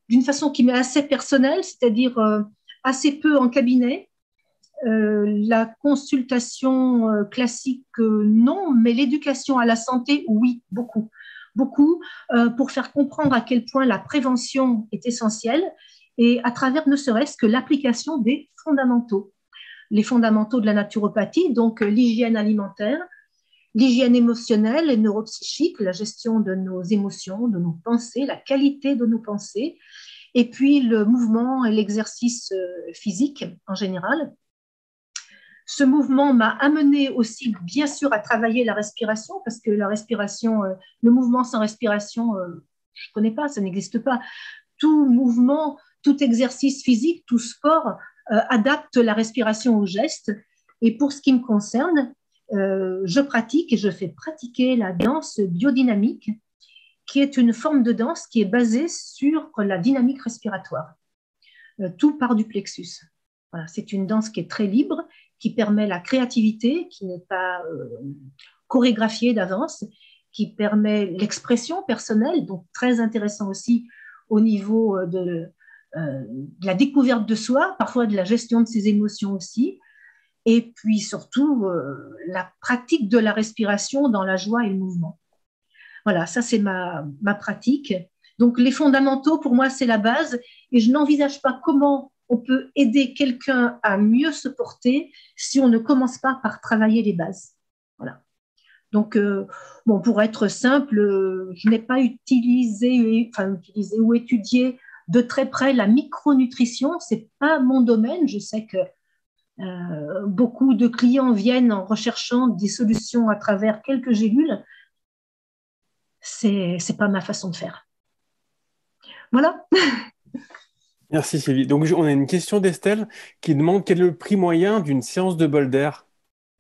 d'une façon qui m'est assez personnelle, c'est-à-dire assez peu en cabinet. La consultation classique, non, mais l'éducation à la santé, oui, beaucoup. Beaucoup, pour faire comprendre à quel point la prévention est essentielle et à travers ne serait-ce que l'application des fondamentaux. Les fondamentaux de la naturopathie, donc l'hygiène alimentaire, l'hygiène émotionnelle et neuropsychique, la gestion de nos émotions, de nos pensées, la qualité de nos pensées, et puis le mouvement et l'exercice physique en général. Ce mouvement m'a amené aussi, bien sûr, à travailler la respiration, parce que la respiration, le mouvement sans respiration, je ne connais pas, ça n'existe pas. Tout mouvement, tout exercice physique, tout sport adapte la respiration au geste. Et pour ce qui me concerne, je pratique et je fais pratiquer la danse biodynamique, qui est une forme de danse qui est basée sur la dynamique respiratoire. Tout part du plexus. Voilà, c'est une danse qui est très libre, qui permet la créativité, qui n'est pas chorégraphiée d'avance, qui permet l'expression personnelle, donc très intéressant aussi au niveau de la découverte de soi, parfois de la gestion de ses émotions aussi, et puis surtout la pratique de la respiration dans la joie et le mouvement. Voilà, ça c'est ma pratique. Donc les fondamentaux, pour moi, c'est la base, et je n'envisage pas comment on peut aider quelqu'un à mieux se porter si on ne commence pas par travailler les bases. Voilà. Donc, bon, pour être simple, je n'ai pas utilisé ou étudié de très près la micronutrition. Ce n'est pas mon domaine. Je sais que beaucoup de clients viennent en recherchant des solutions à travers quelques gélules. Ce n'est pas ma façon de faire. Voilà. Merci Sylvie. Donc on a une question d'Estelle qui demande quel est le prix moyen d'une séance de bol d'air?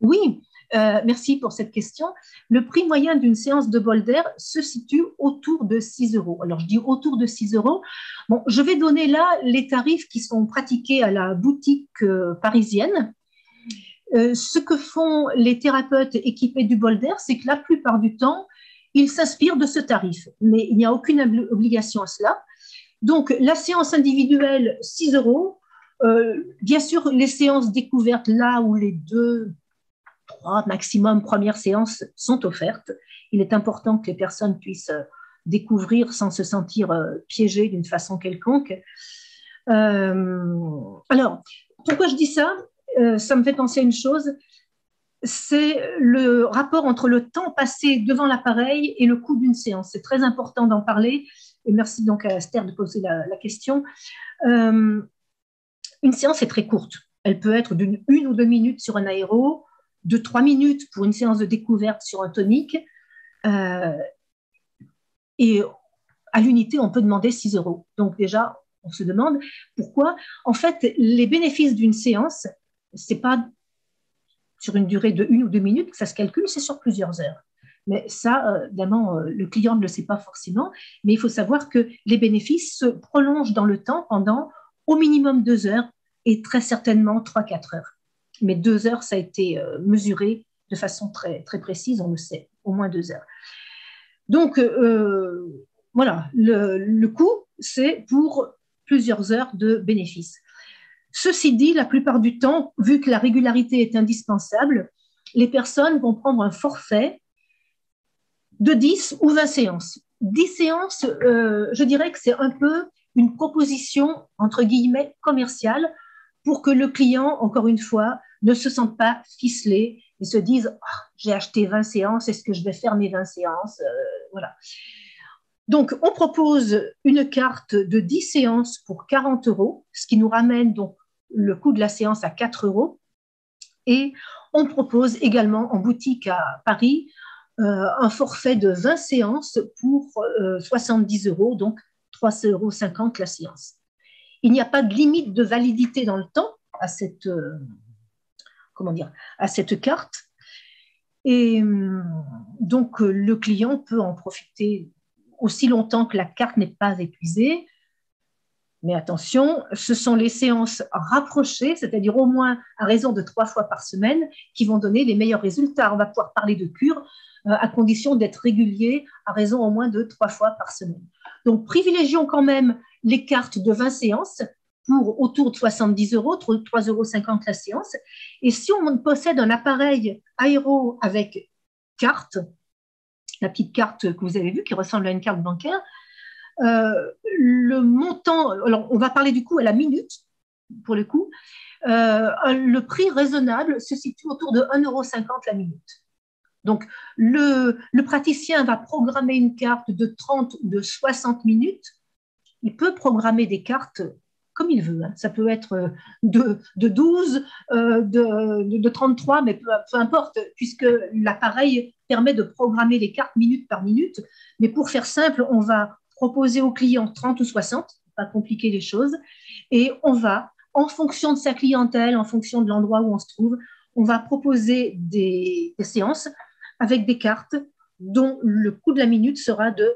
Oui, merci pour cette question. Le prix moyen d'une séance de bol d'air se situe autour de 6 euros. Alors je dis autour de 6 euros. Bon, je vais donner là les tarifs qui sont pratiqués à la boutique parisienne. Ce que font les thérapeutes équipés du bol d'air, c'est que la plupart du temps, ils s'inspirent de ce tarif. Mais il n'y a aucune obligation à cela. Donc, la séance individuelle, 6 euros. Bien sûr, les séances découvertes, là où les 2-3 maximum premières séances sont offertes. Il est important que les personnes puissent découvrir sans se sentir piégées d'une façon quelconque. Alors, pourquoi je dis ça? Ça me fait penser à une chose. C'est le rapport entre le temps passé devant l'appareil et le coût d'une séance. C'est très important d'en parler. Et merci donc à Esther de poser la question. Une séance est très courte. Elle peut être d'une 1 ou 2 minutes sur un aéro, de 3 minutes pour une séance de découverte sur un tonique. Et à l'unité, on peut demander 6 euros. Donc déjà, on se demande pourquoi. En fait, les bénéfices d'une séance, ce n'est pas sur une durée de 1 ou 2 minutes que ça se calcule, c'est sur plusieurs heures. Mais ça, évidemment, le client ne le sait pas forcément, mais il faut savoir que les bénéfices se prolongent dans le temps pendant au minimum 2 heures et très certainement 3-4 heures. Mais 2 heures, ça a été mesuré de façon très, très précise, on le sait, au moins 2 heures. Donc, voilà, le coût, c'est pour plusieurs heures de bénéfices. Ceci dit, la plupart du temps, vu que la régularité est indispensable, les personnes vont prendre un forfait de 10 ou 20 séances. 10 séances, je dirais que c'est un peu une proposition, entre guillemets, commerciale pour que le client, encore une fois, ne se sente pas ficelé et se dise oh, « j'ai acheté 20 séances, est-ce que je vais faire mes 20 séances ?» Voilà. Donc, on propose une carte de 10 séances pour 40 euros, ce qui nous ramène donc le coût de la séance à 4 euros. Et on propose également en boutique à Paris un forfait de 20 séances pour 70 euros, donc 3,50 euros la séance. Il n'y a pas de limite de validité dans le temps à cette, à cette carte. Et donc, le client peut en profiter aussi longtemps que la carte n'est pas épuisée. Mais attention, ce sont les séances rapprochées, c'est-à-dire au moins à raison de 3 fois par semaine, qui vont donner les meilleurs résultats. On va pouvoir parler de cure à condition d'être régulier à raison au moins de 3 fois par semaine. Donc, privilégions quand même les cartes de 20 séances pour autour de 70 euros, 3,50 euros la séance. Et si on possède un appareil aéro avec carte, la petite carte que vous avez vue qui ressemble à une carte bancaire, le montant, alors on va parler du coût à la minute, pour le coup, le prix raisonnable se situe autour de 1,50 € la minute. Donc, le praticien va programmer une carte de 30 ou de 60 minutes. Il peut programmer des cartes comme il veut. Ça peut être de 12, de 33, mais peu importe, puisque l'appareil permet de programmer les cartes minute par minute. Mais pour faire simple, on va proposer au client 30 ou 60, pas compliquer les choses, et on va, en fonction de sa clientèle, en fonction de l'endroit où on se trouve, on va proposer des séances avec des cartes dont le coût de la minute sera de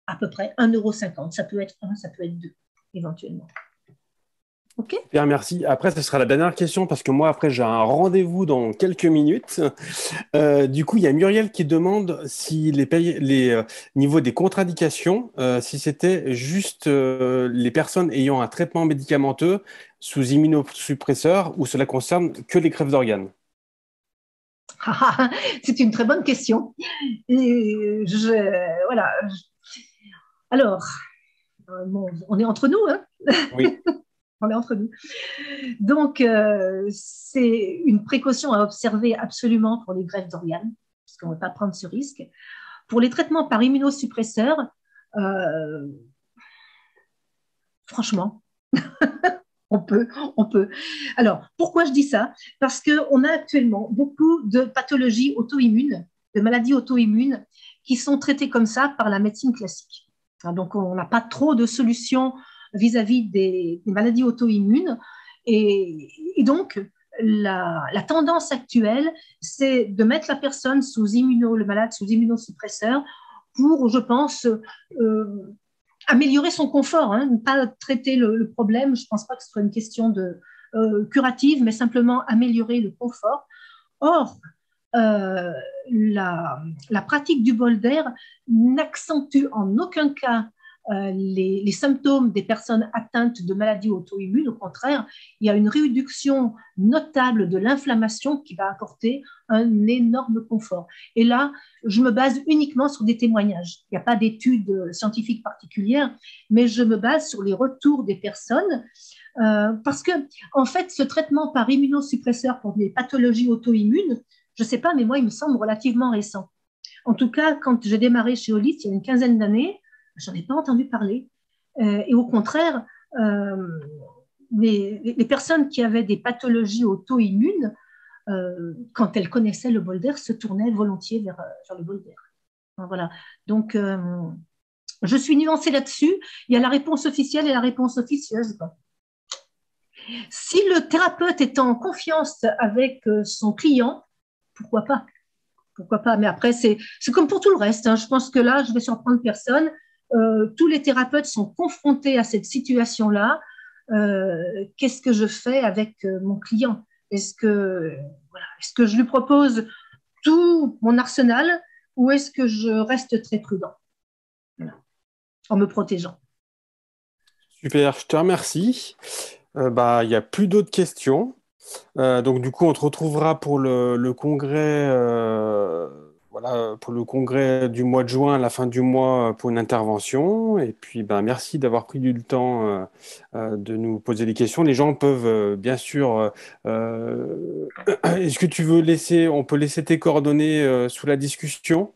à peu près 1,50 €. Ça peut être 1, ça peut être 2, éventuellement. OK. Super, merci. Après, ce sera la dernière question parce que moi, après, j'ai un rendez-vous dans quelques minutes. Du coup, il y a Muriel qui demande si les niveaux des contre-indications, si c'était juste les personnes ayant un traitement médicamenteux sous immunosuppresseur ou cela concerne que les greffes d'organes. C'est une très bonne question. Et voilà. Alors, bon, on est entre nous, hein? Oui. On est entre nous. Donc, c'est une précaution à observer absolument pour les greffes d'organes, parce qu'on ne va pas prendre ce risque. Pour les traitements par immunosuppresseurs, franchement, on peut. Alors, pourquoi je dis ça? Parce qu'on a actuellement beaucoup de pathologies auto-immunes, de maladies auto-immunes, qui sont traitées comme ça par la médecine classique. Donc, on n'a pas trop de solutions vis-à-vis des maladies auto-immunes. Et donc, la tendance actuelle, c'est de mettre la personne le malade sous immunosuppresseur pour, je pense, améliorer son confort, hein, ne pas traiter le problème. Je ne pense pas que ce soit une question curative, mais simplement améliorer le confort. Or, la pratique du bol d'air n'accentue en aucun cas les symptômes des personnes atteintes de maladies auto-immunes. Au contraire, il y a une réduction notable de l'inflammation qui va apporter un énorme confort. Et là, je me base uniquement sur des témoignages. Il n'y a pas d'études scientifiques particulières, mais je me base sur les retours des personnes parce que, en fait, ce traitement par immunosuppresseur pour des pathologies auto-immunes, je ne sais pas, mais moi, il me semble relativement récent. En tout cas, quand j'ai démarré chez Olis, il y a une quinzaine d'années, je n'en ai pas entendu parler. Et au contraire, les personnes qui avaient des pathologies auto-immunes, quand elles connaissaient le bol d'air, se tournaient volontiers vers le bol d'air. Voilà. Donc, je suis nuancée là-dessus. Il y a la réponse officielle et la réponse officieuse. Si le thérapeute est en confiance avec son client, pourquoi pas? Pourquoi pas? Mais après, c'est comme pour tout le reste, hein. Je pense que là, je vais surprendre personne. Tous les thérapeutes sont confrontés à cette situation-là. Qu'est-ce que je fais avec mon client? Est-ce que je lui propose tout mon arsenal ou est-ce que je reste très prudent en me protégeant? Super, je te remercie. Il n'y a plus d'autres questions. Donc du coup, on te retrouvera pour le congrès, pour le congrès du mois de juin, à la fin du mois, pour une intervention. Et puis, merci d'avoir pris du temps de nous poser des questions. Les gens peuvent, bien sûr, est-ce que tu veux on peut laisser tes coordonnées sous la discussion?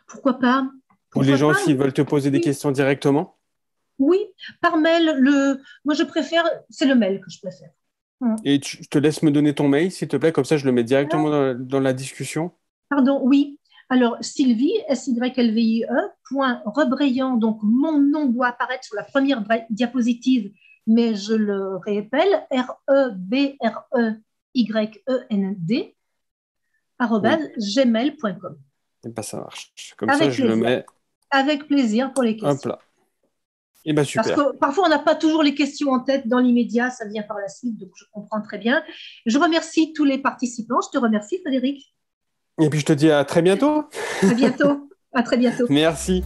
Pourquoi pas? Pour les gens, s'ils veulent te poser des questions directement? Oui, par mail. Moi, je préfère, c'est le mail que je préfère. Et je te laisse me donner ton mail, s'il te plaît, comme ça je le mets directement dans la discussion. Pardon, oui. Alors, Sylvie, SYLVIE, .Rebrayant, donc mon nom doit apparaître sur la première diapositive, mais je le répète, REBREYEND, @gmail.com. Et ça marche. Comme avec ça, je le mets. Avec plaisir pour les questions. Hop là. Et super. Parce que parfois, on n'a pas toujours les questions en tête dans l'immédiat, ça vient par la suite, donc je comprends très bien. Je remercie tous les participants. Je te remercie, Frédéric. Et puis, je te dis à très bientôt. À bientôt. À très bientôt. Merci.